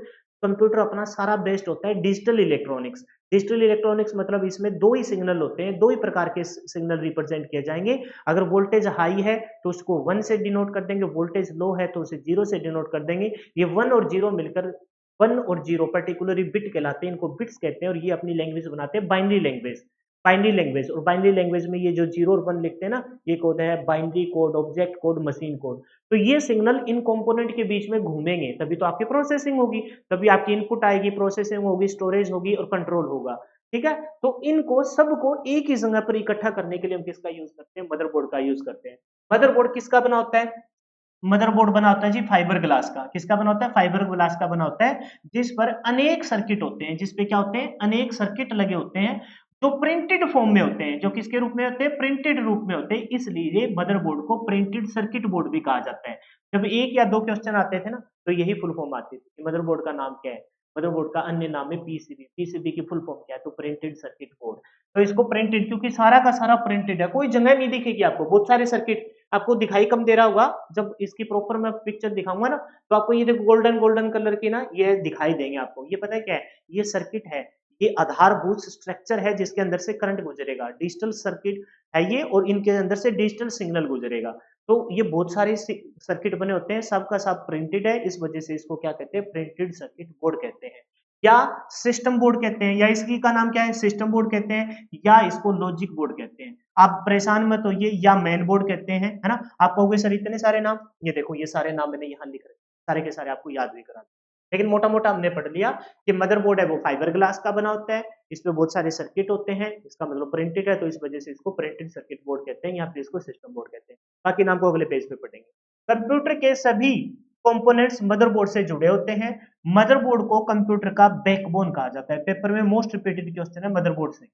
कंप्यूटर अपना सारा बेस्ड होता है डिजिटल इलेक्ट्रॉनिक्स। डिजिटल इलेक्ट्रॉनिक्स मतलब इसमें दो ही सिग्नल होते हैं, दो ही प्रकार के सिग्नल रिप्रेजेंट किए जाएंगे। अगर वोल्टेज हाई है तो उसको 1 से डिनोट कर देंगे, वोल्टेज लो है तो उसे 0 से डिनोट कर देंगे। ये 1 और 0 मिलकर 1 और 0 पर्टिकुलरली बिट कहलाते हैं, इनको बिट्स कहते हैं और ये अपनी लैंग्वेज बनाते हैं बाइनरी लैंग्वेज। बाइनरी लैंग्वेज, और बाइनरी लैंग्वेज में ये जो 0 और 1 लिखते हैं ना, ये कोड है binary code, object code, machine code. तो ये सिग्नल इन कंपोनेंट के बीच में घूमेंगे तभी तो आपकी प्रोसेसिंग होगी, तभी आपकी इनपुट आएगी, प्रोसेसिंग होगी, स्टोरेज होगी और कंट्रोल होगा। ठीक है, तो इनको सबको एक ही जगह पर इकट्ठा करने के लिए हम किसका यूज करते हैं? मदरबोर्ड का यूज करते हैं। मदरबोर्ड किसका बना होता है? मदरबोर्ड बना होता है जी फाइबर ग्लास का। किसका बना होता है? फाइबर ग्लास का बना होता है, जिस पर अनेक सर्किट होते हैं, जिस पे क्या होते हैं? अनेक सर्किट लगे होते हैं, जो प्रिंटेड फॉर्म में होते हैं। जो किसके रूप में होते हैं? प्रिंटेड रूप में होते हैं। इसलिए मदरबोर्ड को प्रिंटेड सर्किट बोर्ड भी कहा जाता है। जब एक या दो क्वेश्चन आते थे ना तो यही फुल फॉर्म आती थी कि मदरबोर्ड का नाम क्या है। मदरबोर्ड का अन्य नाम है पीसीबी। पीसीबी की फुल फॉर्म क्या है? तो प्रिंटेड सर्किट बोर्ड। तो इसको प्रिंटेड, क्योंकि सारा का सारा प्रिंटेड है, कोई जगह नहीं दिखेगी आपको। बहुत सारे सर्किट आपको दिखाई कम दे रहा होगा, जब इसकी प्रॉपर मैं पिक्चर दिखाऊंगा ना तो आपको ये देखो गोल्डन गोल्डन कलर की ना ये दिखाई देंगे आपको। ये पता है क्या है? ये सर्किट है, ये आधारभूत स्ट्रक्चर है जिसके अंदर से करंट गुजरेगा। डिजिटल सर्किट है ये और इनके अंदर से डिजिटल सिग्नल गुजरेगा। तो ये बहुत सारे सर्किट बने होते हैं, सबका सब प्रिंटेड है, इस वजह से इसको क्या कहते हैं? प्रिंटेड सर्किट बोर्ड कहते हैं, या सिस्टम बोर्ड कहते हैं, या इसकी का नाम क्या है? सिस्टम बोर्ड कहते हैं, या इसको लॉजिक बोर्ड कहते हैं। आप परेशान मत होइए, या मेन बोर्ड कहते हैं, है ना। आप कहोगे सर इतने सारे नाम, ये देखो ये सारे नाम मैंने यहाँ लिख रखे, सारे के सारे आपको याद भी करा दूं। लेकिन मोटा मोटा हमने पढ़ लिया कि मदरबोर्ड है वो फाइबर ग्लास का बना होता है, इसमें बहुत सारे सर्किट होते हैं, इसका मतलब प्रिंटेड है, तो इस वजह से इसको प्रिंटेड सर्किट बोर्ड कहते हैं, या फिर इसको सिस्टम बोर्ड कहते हैं। बाकी नाम को अगले पेज पे पढ़ेंगे। कंप्यूटर के सभी कंपोनेंट्स मदरबोर्ड से जुड़े होते हैं। मदरबोर्ड को कंप्यूटर का बैकबोन कहा जाता है। पेपर में मोस्ट रिपीटेड क्वेश्चन है मदरबोर्ड से।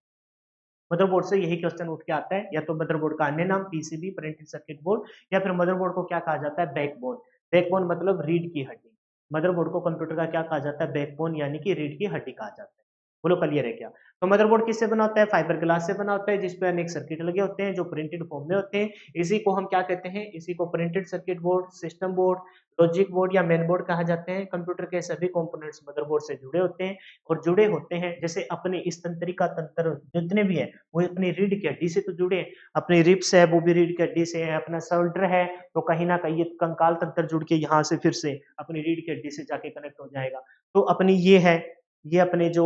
मदरबोर्ड से यही क्वेश्चन उठ के आता है, या तो मदरबोर्ड का अन्य नाम पीसीबी प्रिंटेड सर्किट बोर्ड, या फिर मदरबोर्ड को क्या कहा जाता है? बैकबोन। बैकबोन मतलब रीढ़ की हड्डी। मदरबोर्ड को कंप्यूटर का क्या कहा जाता है? बैकबोन, यानी कि रीढ़ की हड्डी कहा जाता है। बोलो क्लियर है क्या? तो मदरबोर्ड किससे बना होता है? फाइबर ग्लास से बना होता है, जिसपे अनेक सर्किट लगे होते हैं जो प्रिंटेड फॉर्म में होते हैं। इसी को हम क्या कहते हैं? इसी को printed circuit board, system board, logic board या मेन बोर्ड कहा जाते हैं। कंप्यूटर के सभी कंपोनेंट्स मदरबोर्ड से जुड़े होते हैं, और जुड़े होते हैं जैसे अपने इस तंत्रिका तंत्र जितने भी है वो अपनी रीढ़ की हड्डी से तो जुड़े हैं। अपनी रिब्स है वो भी रीढ़ की हड्डी से है, अपना शोल्डर है तो कहीं ना कहीं ये कंकाल तंत्र जुड़ के यहाँ से फिर से अपनी रीढ़ की हड्डी से जाके कनेक्ट हो जाएगा। तो अपनी ये है, ये अपने जो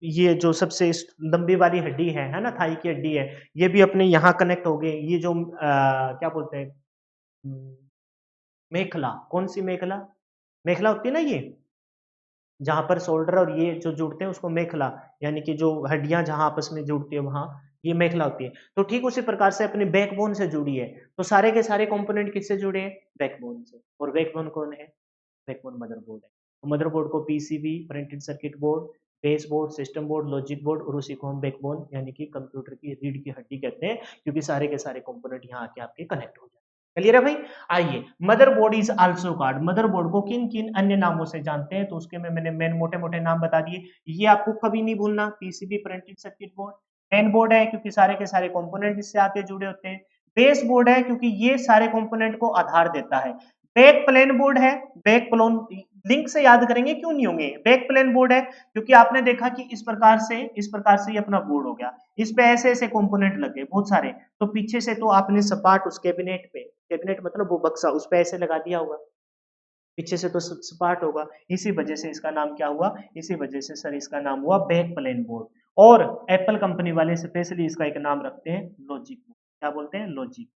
ये जो सबसे लंबी वाली हड्डी है ना, थाई की हड्डी है, ये भी अपने यहाँ कनेक्ट हो गए। ये जो क्या बोलते हैं, हम्म, मेखला, कौन सी मेखला? मेखला होती है ना ये, जहाँ पर शोल्डर और ये जो जुड़ते हैं उसको मेखला, यानी कि जो हड्डियां जहाँ आपस में जुड़ती है वहां ये मेखला होती है। तो ठीक उसी प्रकार से अपने बैकबोन से जुड़ी है। तो सारे के सारे कंपोनेंट किससे जुड़े हैं? बैकबोन से। और बैकबोन कौन है? बैकबोन मदरबोर्ड है। तो मदरबोर्ड को PCB printed circuit board, base board, system board, logic board और उसी को हम बैकबोन यानी कि कंप्यूटर की रीढ़ की हड्डी कहते हैं, क्योंकि सारे के सारे कंपोनेंट यहाँ आके आपके कनेक्ट हो जाते हैं। क्लियर है भाई? आइए, motherboard is also called, motherboard को किन किन अन्य नामों से जानते हैं, तो उसके में मैंने मेन मोटे मोटे नाम बता दिए। ये आपको कभी नहीं भूलना, PCB printed circuit board. Main board है क्योंकि सारे के सारे कंपोनेंट इससे आके जुड़े होते हैं। बेस बोर्ड है क्योंकि ये सारे कंपोनेंट को आधार देता है। बैक प्लेन बोर्ड है, बैक प्लेन लिंक से याद करेंगे क्यों नहीं होंगे, बैक प्लेन बोर्ड है क्योंकि आपने देखा कि इस प्रकार से ये अपना बोर्ड हो गया, इस पे ऐसे ऐसे कंपोनेंट लगे बहुत सारे, तो पीछे से तो आपने सपाट उस कैबिनेट पे, कैबिनेट मतलब वो बक्सा, उस पे ऐसे लगा दिया होगा, पीछे से तो सपाट होगा, इसी वजह से इसका नाम क्या हुआ, इसी वजह से सर इसका नाम हुआ बैक प्लेन बोर्ड। और एप्पल कंपनी वाले स्पेशली इसका एक नाम रखते हैं लॉजिक बोर्ड, क्या बोलते हैं, लॉजिक।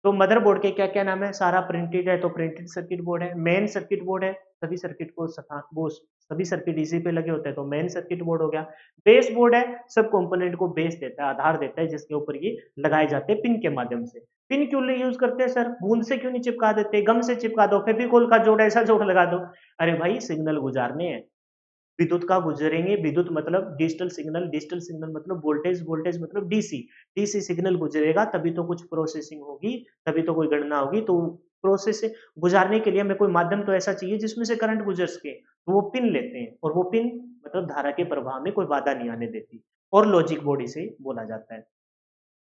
तो मदरबोर्ड के क्या क्या नाम है, सारा प्रिंटेड है तो प्रिंटेड सर्किट बोर्ड है, मेन सर्किट बोर्ड है, सभी सर्किट को वो सभी सर्किट इसी पे लगे होते हैं तो मेन सर्किट बोर्ड हो गया। बेस बोर्ड है, सब कंपोनेंट को बेस देता है, आधार देता है, जिसके ऊपर ये लगाए जाते हैं पिन के माध्यम से। पिन क्यों नहीं यूज करते हैं सर, बूंद से क्यों नहीं चिपका देते, गम से चिपका दो, फेविकोल का जोड़ ऐसा जोड़ लगा दो। अरे भाई सिग्नल गुजारने हैं, विद्युत का गुजरेंगे, विद्युत मतलब डिजिटल सिग्नल, डिजिटल सिग्नल मतलब वोल्टेज, वोल्टेज मतलब डीसी, डीसी सिग्नल गुजरेगा तभी तो कुछ प्रोसेसिंग होगी, तभी तो कोई गणना होगी, तो प्रोसेस से गुजारने के लिए हमें कोई माध्यम तो ऐसा चाहिए जिसमें से करंट गुजर सके, तो वो पिन लेते हैं, और वो पिन मतलब धारा के प्रवाह में कोई बाधा नहीं आने देती, और लॉजिक बोर्ड इसे बोला जाता है।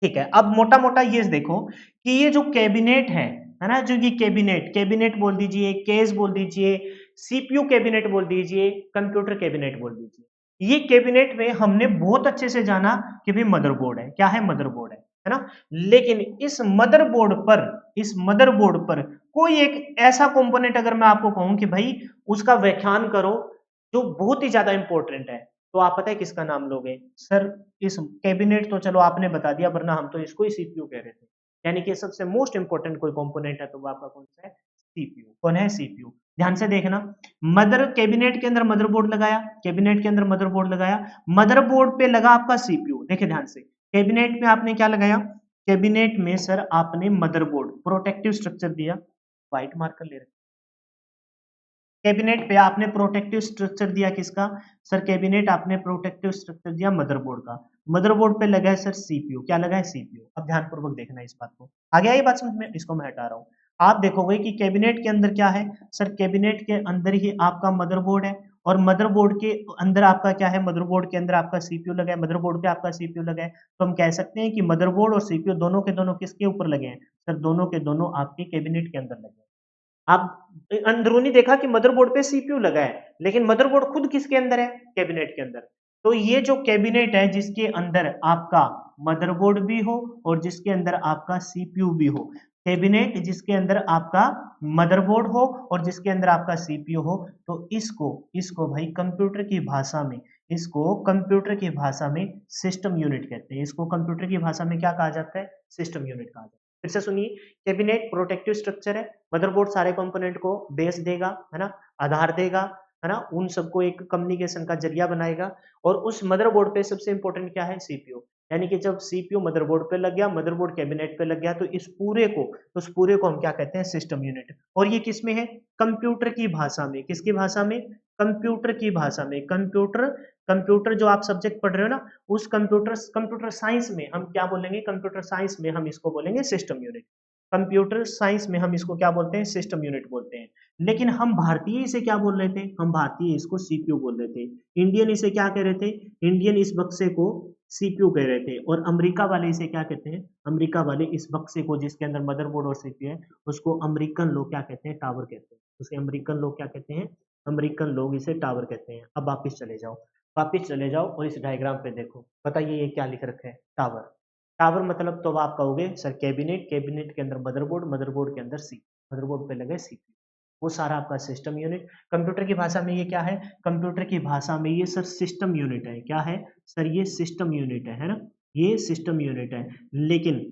ठीक है, अब मोटा मोटा ये देखो कि ये जो कैबिनेट है ना, जो ये कैबिनेट, कैबिनेट बोल दीजिए, केस बोल दीजिए, सीपीयू कैबिनेट बोल दीजिए, कंप्यूटर कैबिनेट बोल दीजिए, ये कैबिनेट में हमने बहुत अच्छे से जाना कि भाई मदरबोर्ड है, क्या है, मदरबोर्ड है ना। लेकिन इस मदरबोर्ड पर कोई एक ऐसा कंपोनेंट अगर मैं आपको कहूं कि भाई उसका व्याख्यान करो, जो बहुत ही ज्यादा इंपॉर्टेंट है, तो आप पता है किसका नाम लोगे सर, इस कैबिनेट तो चलो आपने बता दिया, वरना हम तो इसको ही सीपीयू कह रहे थे, यानी कि सबसे मोस्ट इंपोर्टेंट कोई कंपोनेंट है तो वो आपका कौन सा है, सीपीयू। कौन है, सीपीयू। ध्यान से देखना, मदर कैबिनेट के अंदर मदरबोर्ड लगाया, कैबिनेट के अंदर मदरबोर्ड लगाया, मदरबोर्ड पे लगा आपका सीपीयू। देखिए ध्यान से, कैबिनेट में आपने क्या लगाया, कैबिनेट में सर आपने मदरबोर्ड प्रोटेक्टिव स्ट्रक्चर दिया, व्हाइट मार्कर ले रहे, कैबिनेट पे आपने प्रोटेक्टिव स्ट्रक्चर दिया किसका, सर कैबिनेट आपने प्रोटेक्टिव स्ट्रक्चर दिया मदरबोर्ड का, मदरबोर्ड पे लगा है सर सीपीयू, क्या लगा है, सीपीयू। अब ध्यानपूर्वक देखना इस बात को, आगे आई बात समझ में, इसको मैं हटा रहा हूं। आप देखोगे कि कैबिनेट के अंदर क्या है, सर कैबिनेट के अंदर ही आपका मदरबोर्ड है, और मदरबोर्ड के अंदर आपका क्या है, मदरबोर्ड के अंदर आपका सीपीयू लगा है, मदरबोर्ड पे आपका सीपीयू लगा है, तो हम कह सकते हैं कि मदरबोर्ड और सीपीयू दोनों के दोनों किसके ऊपर लगे हैं, सर दोनों के दोनों आपके कैबिनेट के अंदर लगे हैं। आप अंदरूनी देखा कि मदरबोर्ड पे सीपीयू लगा है, लेकिन मदरबोर्ड खुद किसके अंदर है, कैबिनेट के अंदर। तो ये जो कैबिनेट है जिसके अंदर आपका मदरबोर्ड भी हो और जिसके अंदर आपका सीपीयू भी हो, कैबिनेट जिसके अंदर आपका मदरबोर्ड हो और जिसके अंदर आपका सीपीयू हो, तो इसको इसको भाई कंप्यूटर की भाषा में, इसको कंप्यूटर की भाषा में सिस्टम यूनिट कहते हैं, इसको कंप्यूटर की भाषा में क्या कहा जाता है, सिस्टम यूनिट कहा जाता है। फिर से सुनिए, कैबिनेट प्रोटेक्टिव स्ट्रक्चर है, मदरबोर्ड सारे कंपोनेंट को बेस देगा, है ना, आधार देगा, है ना, उन सबको एक कम्युनिकेशन का जरिया बनाएगा, और उस मदरबोर्ड पे सबसे इंपॉर्टेंट क्या है, सीपीयू। यानी कि जब सीपीयू मदरबोर्ड पे लग गया, मदरबोर्ड कैबिनेट पे लग गया, तो उस पूरे को हम क्या कहते हैं, सिस्टम यूनिट। और ये किस में है, कंप्यूटर की भाषा में, किसकी भाषा में, कंप्यूटर की भाषा में। कंप्यूटर कंप्यूटर जो आप सब्जेक्ट पढ़ रहे हो ना, उस कंप्यूटर साइंस में हम क्या बोलेंगे, कंप्यूटर साइंस में हम इसको बोलेंगे सिस्टम यूनिट। कंप्यूटर साइंस में हम इसको क्या बोलते हैं, सिस्टम यूनिट बोलते हैं। लेकिन हम भारतीय इसे क्या बोल रहे थे, हम भारतीय इसको सीपीयू बोल रहे थे, इंडियन इसे क्या कह रहे थे, इंडियन इस बक्से को सीपीयू कह रहे थे, और अमेरिका वाले इसे क्या कहते हैं, अमेरिका वाले इस बक्से को जिसके अंदर मदरबोर्ड और सीपीयू है, उसको अमेरिकन लोग क्या कहते हैं, टावर कहते हैं, उसे अमेरिकन लोग क्या कहते हैं, अमेरिकन लोग इसे टावर कहते हैं। अब वापिस चले जाओ और इस डायग्राम पे देखो, बताइए ये क्या लिख रखा है, टावर। टावर मतलब तो आप कहोगे सर कैबिनेट, कैबिनेट के अंदर मदरबोर्ड, मदरबोर्ड के अंदर सी, मदरबोर्ड पे लगे सी, वो सारा आपका सिस्टम यूनिट। कंप्यूटर की भाषा में ये क्या है, कंप्यूटर की भाषा में ये सर सिस्टम यूनिट है, क्या है सर, ये सिस्टम यूनिट है ना, ये सिस्टम यूनिट है। लेकिन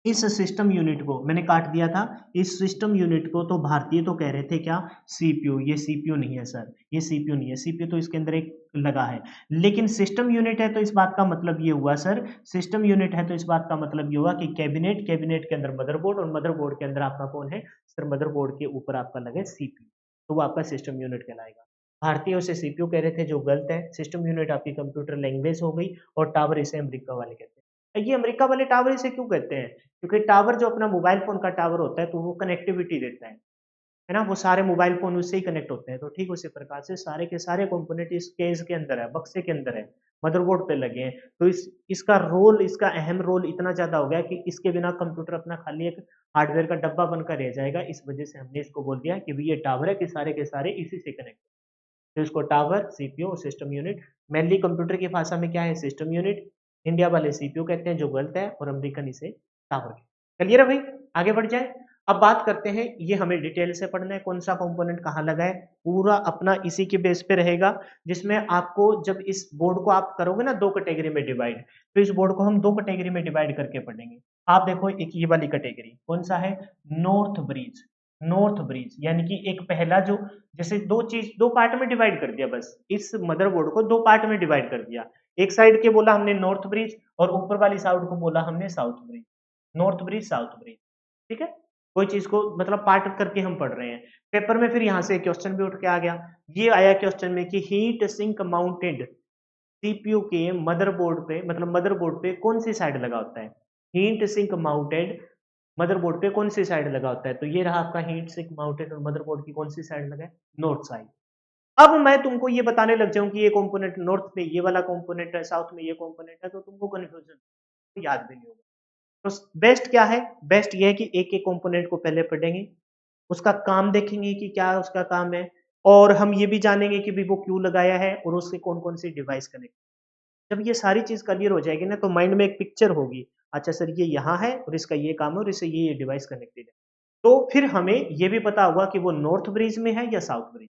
इस सिस्टम यूनिट को मैंने काट दिया था, इस सिस्टम यूनिट को तो भारतीय तो कह रहे थे क्या, सीपीयू। ये सीपीयू नहीं है सर, ये सीपीयू नहीं है, सीपीयू तो इसके अंदर एक लगा है। लेकिन सिस्टम यूनिट है तो इस बात का मतलब ये हुआ सर, सिस्टम यूनिट है तो इस बात का मतलब ये हुआ कि कैबिनेट, कैबिनेट के अंदर मदरबोर्ड, और मदरबोर्ड के अंदर आपका कौन है सर, मदरबोर्ड के ऊपर आपका लगे सीपीयू, तो वो आपका सिस्टम यूनिट कहलाएगा। भारतीय उसे सीपीयू कह रहे थे, जो गलत है। सिस्टम यूनिट आपकी कंप्यूटर लैंग्वेज हो गई और टावर इसे अमेरिका वाले कहते हैं। ये अमेरिका वाले टावर इसे क्यों कहते हैं? क्योंकि टावर जो अपना मोबाइल फ़ोन का टावर होता है, तो वो कनेक्टिविटी देता है ना? वो सारे मोबाइल फ़ोन उससे ही कनेक्ट होते हैं। तो ठीक उसी प्रकार से सारे के सारे कंपोनेंट इस केस के अंदर है, बक्से के अंदर है, मदरबोर्ड पे लगे हैं। तो इसका रोल, इसका अहम रोल इतना ज़्यादा हो गया कि इसके बिना कंप्यूटर अपना खाली एक हार्डवेयर का डब्बा बनकर रह जाएगा। इस वजह से हमने इसको बोल दिया कि भई ये टावर है कि सारे के सारे इसी से कनेक्ट हैं। तो इसको टावर, सीपीयू और सिस्टम यूनिट, मेनली कंप्यूटर की भाषा में क्या है? सिस्टम यूनिट, इंडिया वाले सीपीयू कहते हैं जो गलत है, और अमेरिकन इसे टावर कहते हैं। क्लियर है भाई? आगे बढ़ जाएँ। अब बात करते हैं, ये हमें डिटेल से पढ़ना है, कौन-सा कंपोनेंट कहाँ लगा है, पूरा अपना इसी के बेस पे रहेगा, जिसमें आपको जब इस बोर्ड को आप करोगे ना 2 कैटेगरी में डिवाइड, तो इस बोर्ड को हम 2 कैटेगरी में डिवाइड करके पढ़ेंगे। आप देखो एक ये वाली कैटेगरी, कौन-सा है? North bridge. नॉर्थ ब्रिज यानी कि एक पहला जो, जैसे 2 चीज़ 2 पार्ट में डिवाइड कर दिया बस, इस मदरबोर्ड को 2 पार्ट में डिवाइड कर दिया। एक साइड के बोला हमने नॉर्थ ब्रिज और ऊपर वाली साइड को बोला हमने south bridge. North bridge, south bridge, ठीक है? कोई चीज़ को मतलब पार्ट करके हम पढ़ रहे हैं। पेपर में फिर यहाँ से क्वेश्चन भी उठ के आ गया। ये आया क्वेश्चन में कि हीट सिंक माउंटेड सीपीयू के मदरबोर्ड पे, मतलब मदरबोर्ड पे कौन-सी साइड लगा होता है? हीट सिंक माउंटेड मदरबोर्ड पे कौन-सी साइड लगा होता है? तो ये रहा आपका हीट सिंक माउंटेड, और मदरबोर्ड की कौन-सी साइड लगा है? North side. अब मैं तुमको ये बताने लग जाऊँ कि ये कंपोनेंट नॉर्थ में ये वाला कंपोनेंट है, साउथ में ये कंपोनेंट है, तो तुमको कन्फ्यूजन याद भी नहीं होगा। तो बेस्ट क्या है? बेस्ट ये है कि एक-एक कंपोनेंट को पहले पढ़ेंगे, उसका काम देखेंगे कि क्या उसका काम है, और हम ये भी जानेंगे कि भी वो क्यों लगाया है और उससे कौन-कौन सी डिवाइस कनेक्ट। जब ये सारी चीज़ क्लियर हो जाएगी ना, तो माइंड में एक पिक्चर होगी, अच्छा सर ये यहाँ है और इसका ये काम है और इससे ये डिवाइस कनेक्टेड है। तो फिर हमें ये भी पता होगा कि वो नॉर्थ ब्रिज में है या साउथ ब्रिज,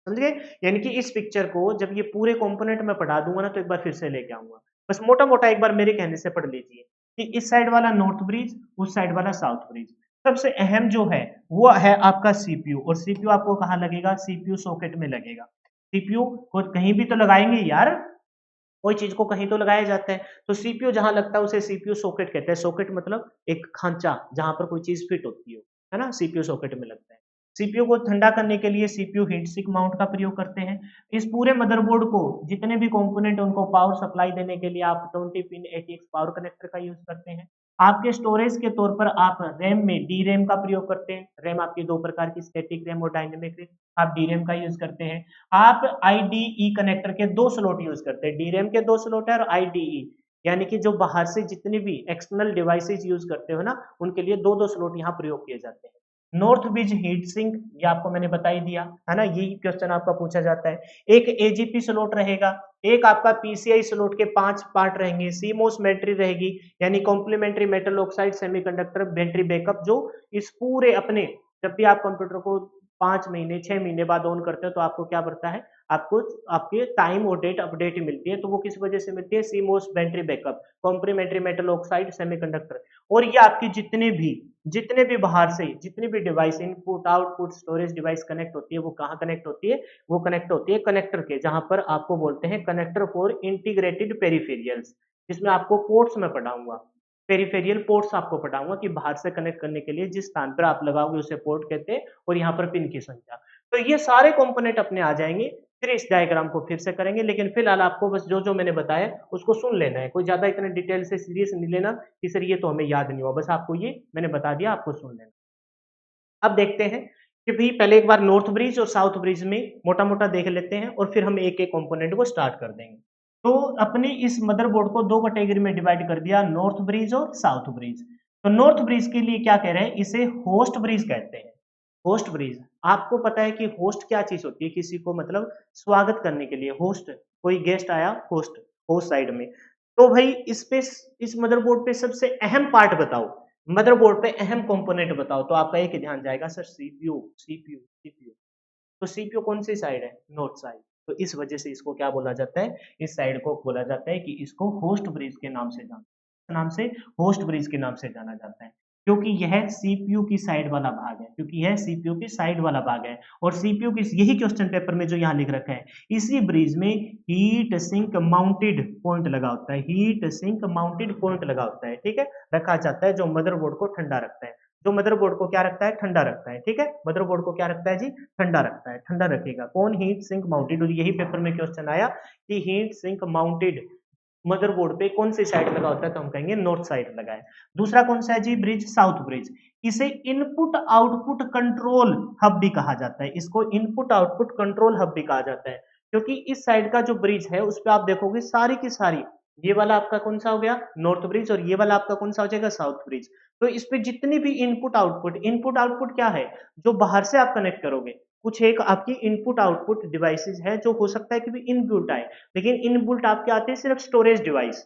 समझ गए? यानी कि इस पिक्चर को जब ये पूरे कंपोनेंट मैं पढ़ा दूँगा ना, तो एक बार फिर से लेके आऊँगा। बस मोटा-मोटा एक बार मेरे कहने से पढ़ लीजिए कि इस साइड वाला नॉर्थ ब्रिज, उस साइड वाला साउथ ब्रिज। सबसे अहम जो है, वो है आपका सीपीयू, और सीपीयू आपको कहाँ लगेगा? सीपीयू सॉकेट में लगेगा। सीपीयू को कहीं भी तो लगाएँगे यार, कोई चीज़ को कहीं तो लगाया जाता है। तो सीपीयू जहाँ लगता है उसे सीपीयू सॉकेट कहते हैं। सॉकेट मतलब एक खाँचा जहाँ पर कोई चीज़ फिट होती हो, है ना? सीपीयू सॉकेट में लगता है। सीपीयू को ठंडा करने के लिए सीपीयू हीट सिंक माउंट का प्रयोग करते हैं। इस पूरे मदरबोर्ड को जितने भी कंपोनेंट हैं उनको पावर सप्लाई देने के लिए आप 20 पिन एटीएक्स पावर कनेक्टर का यूज़ करते हैं। आपके स्टोरेज के तौर पर आप रैम में डीरैम का प्रयोग करते हैं। रैम आपकी 2 प्रकार की, स्टैटिक रैम और डायनामिक रैम। आप डीरैम का यूज़ करते हैं। आप आईडीई कनेक्टर के 2 स्लॉट यूज़ करते हैं। डीरैम के 2 स्लॉट है और आईडीई यानी कि जो बाहर से जितनी भी एक्सटर्नल डिवाइसेज़ यूज़ करते हो ना, उनके लिए 2-2 स्लॉट यहाँ प्रयोग किए जाते हैं। नॉर्थ ब्रिज हीट सिंक, ये आपको मैंने बता ही दिया, है ना? यही क्वेश्चन आपका पूछा जाता है। एक एजीपी स्लॉट रहेगा, एक आपका पीसीआई स्लॉट के 5 पार्ट रहेंगे, सीमोस बैटरी रहेगी, यानी complementary metal oxide semiconductor battery backup, जो इस पूरे अपने, जब भी आप कंप्यूटर को 5 महीने 6 महीने बाद ऑन करते हो, तो आपको क्या बढ़ता है? आपको आपके टाइम और डेट अपडेट मिलती है। तो वो किस वजह से मिलती है? CMOS battery backup, complementary metal oxide semiconductor. और ये आपकी जितने भी बाहर से जितनी भी device, input output storage device connect होती है, वो कहाँ कनेक्ट होती है? वो कनेक्ट होती है कनेक्टर के, जहां पर आपको बोलते हैं कनेक्टर फॉर इंटीग्रेटेड पेरिफेरियल्स, जिसमें आपको पोर्ट्स में पढ़ाऊंगा। पेरिफेरियल पोर्ट्स आपको पढ़ाऊंगा कि बाहर से कनेक्ट करने के लिए जिस स्थान पर आप लगाओगे उसे पोर्ट कहते हैं, और यहाँ पर पिन की संख्या। तो ये सारे कंपोनेंट अपने आ जाएंगे। फिर इस डायग्राम को फिर से करेंगे, लेकिन फिलहाल आपको बस जो जो मैंने बताया उसको सुन लेना है। कोई ज्यादा इतने डिटेल से सीरियस नहीं लेना कि सर ये तो हमें याद नहीं हुआ, बस आपको ये मैंने बता दिया, आपको सुन लेना। अब देखते हैं कि भाई पहले एक बार नॉर्थ ब्रिज और साउथ ब्रिज में मोटा-मोटा देख लेते हैं, और फिर हम एक-एक कंपोनेंट को स्टार्ट कर देंगे। तो अपने इस मदरबोर्ड को 2 कैटेगरी में डिवाइड कर दिया, नॉर्थ ब्रिज और साउथ ब्रिज। तो नॉर्थ ब्रिज के लिए क्या कह रहे हैं? इसे होस्ट ब्रिज कहते हैं। होस्ट ब्रिज, आपको पता है कि होस्ट क्या चीज़ होती है? किसी को मतलब स्वागत करने के लिए होस्ट, कोई गेस्ट आया, होस्ट, होस्ट साइड में। तो भाई इस पे, इस मदरबोर्ड पे सबसे अहम पार्ट बताओ, मदरबोर्ड पे अहम कंपोनेंट बताओ, तो आपका एक ही ध्यान जाएगा सर, सीपीयू, सीपीयू, सीपीयू। तो सीपीयू कौन सी साइड है? North side. तो इस वजह से इसको क्या बोला जाता है? इस साइड को बोला जाता है कि इसको होस्ट ब्रिज के नाम से नाम से होस्ट ब्रिज के नाम से जाना जाता है, क्योंकि यह सीपीयू की साइड वाला भाग है, क्योंकि यह सीपीयू की साइड वाला भाग है। और सीपीयू की, यही क्वेश्चन पेपर में जो यहाँ लिख रखा है, इसी ब्रिज में हीट सिंक माउंटेड पॉइंट लगा होता है, हीट सिंक माउंटेड पॉइंट लगा होता है, ठीक है, रखा जाता है, जो मदरबोर्ड को ठंडा रखता है। जो मदरबोर्ड को क्या रखता है, ठंडा रखता है। ठीक है, मदरबोर्ड को क्या रखता है जी, ठंडा रखता है, ठंडा रखेगा कौन, हीट सिंक माउंटेड। और यही पेपर में क्वेश्चन आया कि हीट सिंक माउंटेड मदरबोर्ड पे कौन सी साइड लगा होता है, तो हम कहेंगे नॉर्थ साइड लगा है। दूसरा कौन सा है जी, ब्रिज, साउथ ब्रिज। इसे इनपुट आउटपुट कंट्रोल हब भी कहा जाता है, इसको इनपुट आउटपुट कंट्रोल हब भी कहा जाता है, क्योंकि इस साइड का जो ब्रिज है उस पर आप देखोगे सारी की सारी, ये वाला आपका कौन सा हो गया, नॉर्थ ब्रिज, और ये वाला आपका कौन सा हो जाएगा, साउथ ब्रिज। तो इस पे जितनी भी इनपुट आउटपुट क्या है, जो बाहर से आप कनेक्ट करोगे, कुछ एक आपकी इनपुट आउटपुट डिवाइसेस है जो हो सकता है कि भी इनबिल्ट आए, लेकिन इनबिल्ट आपके आते हैं सिर्फ स्टोरेज डिवाइस।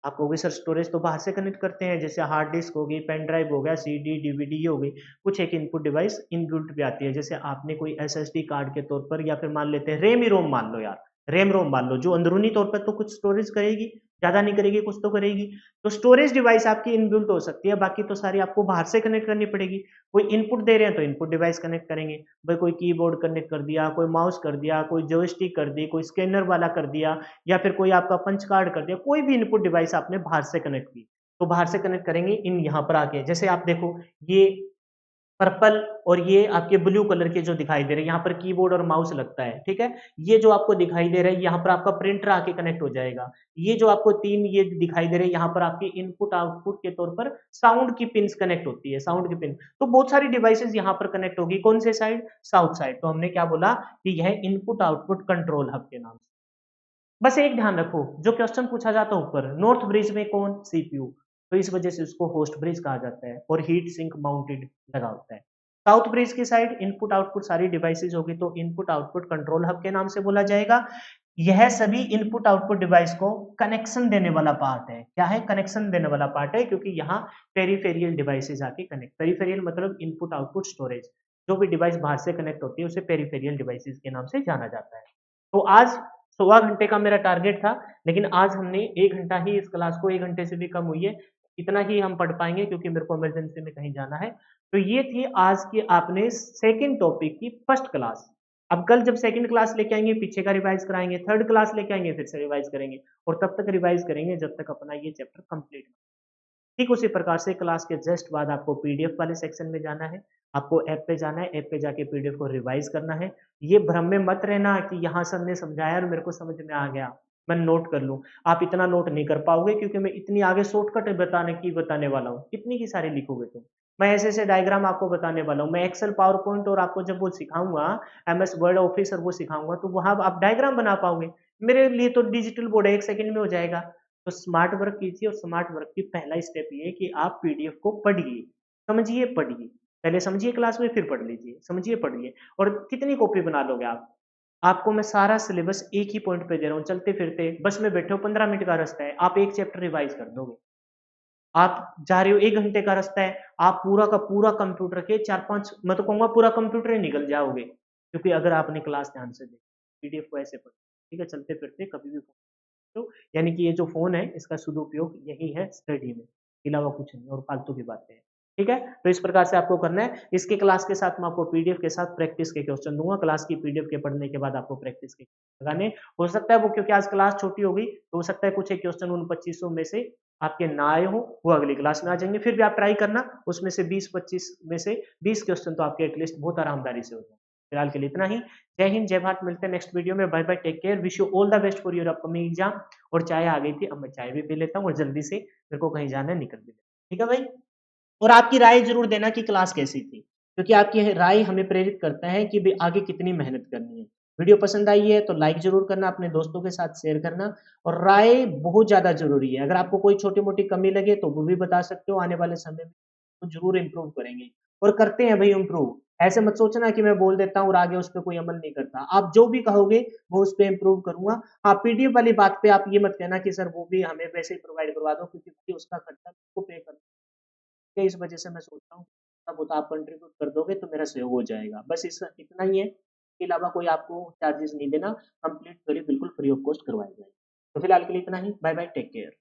आप कहोगे सर स्टोरेज तो बाहर से कनेक्ट करते हैं, जैसे हार्ड डिस्क होगी, पेन ड्राइव हो गया, सीडी डीवीडी ये हो गई, कुछ एक इनपुट डिवाइस इनबिल्ट भी आती है, जैसे आपने कोई एसएसडी कार्ड के तौर पर, या फिर मान लेते हैं रैम ही रोम मान लो यार, रैम रोम मान लो, जो अंदरूनी तौर पर तो कुछ स्टोरेज करेगी, ज्यादा नहीं करेगी, कुछ तो करेगी। तो स्टोरेज डिवाइस आपकी इनबिल्ट हो सकती है, बाकी तो सारी आपको बाहर से कनेक्ट करनी पड़ेगी। कोई इनपुट दे रहे हैं तो इनपुट डिवाइस कनेक्ट करेंगे, भाई कोई कीबोर्ड कनेक्ट कर दिया, कोई माउस कर दिया, कोई जॉयस्टिक कर दी, कोई स्कैनर वाला कर दिया, या फिर कोई आपका पंच कार्ड कर दिया, कोई भी इनपुट डिवाइस आपने बाहर से कनेक्ट की, तो बाहर से कनेक्ट करेंगे इन यहाँ पर आके, जैसे आप देखो ये पर्पल और ये आपके ब्लू कलर के जो दिखाई दे रहे हैं, यहाँ पर कीबोर्ड और माउस लगता है। ठीक है, ये जो आपको दिखाई दे रहा है यहाँ पर आपका प्रिंटर आके कनेक्ट हो जाएगा। ये जो आपको तीन ये दिखाई दे रहे हैं यहाँ पर आपकी इनपुट आउटपुट के तौर पर साउंड की पिंस कनेक्ट होती है, साउंड की पिन। तो बहुत सारी डिवाइसेस यहाँ पर कनेक्ट होगी, कौन से साइड, साउथ साइड। तो हमने क्या बोला कि यह इनपुट आउटपुट कंट्रोल हब के नाम से। बस एक ध्यान रखो, जो क्वेश्चन पूछा जाता है ऊपर, नॉर्थ ब्रिज में कौन, सीपीयू, तो इस वजह से उसको होस्ट ब्रिज कहा जाता है, और हीट सिंक माउंटेड लगा होता है। साउथ ब्रिज की साइड इनपुट आउटपुट सारी डिवाइसेस होगी, तो इनपुट आउटपुट कंट्रोल हब के नाम से बोला जाएगा। यह सभी इनपुट आउटपुट डिवाइस को कनेक्शन देने वाला पार्ट है। क्या है, कनेक्शन देने वाला पार्ट है, क्योंकि यहाँ पेरीफेरियल डिवाइसेस आके कनेक्ट, पेरीफेरियल मतलब इनपुट आउटपुट स्टोरेज, जो भी डिवाइस बाहर से कनेक्ट होती है उसे पेरीफेरियल डिवाइसेस के नाम से जाना जाता है। तो आज 1.25 घंटे का मेरा टारगेट था, लेकिन आज हमने 1 घंटा ही इस क्लास को, 1 घंटे से भी कम हुई है, इतना ही हम पढ़ पाएंगे क्योंकि मेरे को इमरजेंसी में कहीं जाना है। तो ये थी आज की आपने सेकंड टॉपिक की फर्स्ट क्लास। अब कल जब सेकंड क्लास लेके आएंगे पीछे का रिवाइज कराएंगे, थर्ड क्लास लेके आएंगे फिर से रिवाइज करेंगे, और तब तक रिवाइज करेंगे जब तक अपना ये चैप्टर कंप्लीट। ठीक उसी प्रकार से क्लास के जस्ट बाद आपको पीडीएफ वाले सेक्शन में जाना है, आपको ऐप पे जाना है, ऐप पे जाके पीडीएफ को रिवाइज करना है। ये भ्रम में मत रहना कि यहाँ सर ने समझाया और मेरे को समझ में आ गया, मैं नोट कर लूँ। आप इतना नोट नहीं कर पाओगे, क्योंकि मैं इतनी आगे शॉर्टकट बताने वाला हूँ, कितनी की सारी लिखोगे तुम। मैं ऐसे ऐसे डायग्राम आपको बताने वाला हूँ, मैं एक्सेल पावर पॉइंट और आपको जब वो सिखाऊंगा, एमएस वर्ड ऑफिस और वो सिखाऊंगा, तो वहां आप डायग्राम बना पाओगे। मेरे लिए तो डिजिटल बोर्ड है, 1 सेकंड में हो जाएगा। तो स्मार्ट वर्क कीजिए, और स्मार्ट वर्क की पहला स्टेप ये है कि आप पीडीएफ को पढ़िए, समझिए, पढ़िए। पहले समझिए क्लास में, फिर पढ़ लीजिए, समझिए, पढ़िए। और कितनी कॉपी बना लोगे आप? आपको मैं सारा सिलेबस एक ही पॉइंट पे दे रहा हूँ, चलते फिरते बस में बैठे हो, 15 मिनट का रास्ता है, आप एक चैप्टर रिवाइज कर दोगे। आप जा रहे हो, 1 घंटे का रास्ता है, आप पूरा का पूरा कंप्यूटर के 4-5, मैं तो कहूंगा पूरा कंप्यूटर ही निकल जाओगे, क्योंकि अगर आपने क्लास ध्यान से देखी, पीडीएफ को ऐसे पढ़, ठीक है, चलते फिरते कभी भी। तो यानी कि ये जो फ़ोन है इसका सदुपयोग यही है स्टडी में, अलावा कुछ नहीं, और फालतू की बातें हैं। ठीक है? तो इस प्रकार से आपको करना है। इसके क्लास के साथ मैं आपको पीडीएफ के साथ प्रैक्टिस के क्वेश्चन दूँगा। क्लास की पीडीएफ के पढ़ने के बाद आपको प्रैक्टिस के लगाने, हो सकता है वो, क्योंकि आज क्लास छोटी हो गई, तो हो सकता है कुछ एक क्वेश्चन उन 2500 में से आपके ना आए हों, वो अगली क्लास में आ जाएँगे। फिर भी आप ट्राई करना, उसमें से 20-25 में से 20 क्वेश्चन तो आपके एटलीस्ट बहुत आरामदारी से हो जाएँ। फिलहाल के लिए इतना ही। जय हिंद, जय भारत, मिलते हैं नेक्स्ट वीडियो में। Bye bye, take care, wish you all the best for your upcoming exam. और चाय आ गई थी, अब मैं चाय भी पी लेता हूँ, और जल्दी से मेरे को कहीं जाना है, निकल भी लेता हूँ। ठीक है भाई? और आपकी राय जरूर देना कि क्लास कैसी थी, क्योंकि आपकी राय हमें प्रेरित करता है कि भाई आगे कितनी मेहनत करनी है। वीडियो पसंद आई है तो लाइक जरूर करना, अपने दोस्तों के साथ शेयर करना, और राय बहुत ज्यादा जरूरी है। अगर आपको कोई छोटी मोटी कमी लगे तो वो भी बता सकते हो, आने वाले समय में तो जरूर इम्प्रूव करेंगे, और करते हैं भाई इम्प्रूव। ऐसे मत सोचना कि मैं बोल देता हूँ और आगे उस पर कोई अमल नहीं करता। आप जो भी कहोगे वो उस पर इम्प्रूव करूंगा। हाँ, पीडीएफ वाली बात पे आप ये मत कहना कि सर वो भी हमें वैसे ही प्रोवाइड करवा दो, क्योंकि उसका खर्चा को पे कर, इस वजह से मैं सोचता हूँ तब वो तो आप कंट्रीब्यूट कर दोगे तो मेरा सहयोग हो जाएगा। बस इस इतना ही है, इसके अलावा कोई आपको चार्जेस नहीं देना, कंप्लीट करिए, बिल्कुल फ्री ऑफ कॉस्ट करवाया जाएगा। तो फिलहाल के लिए इतना ही। Bye bye, take care.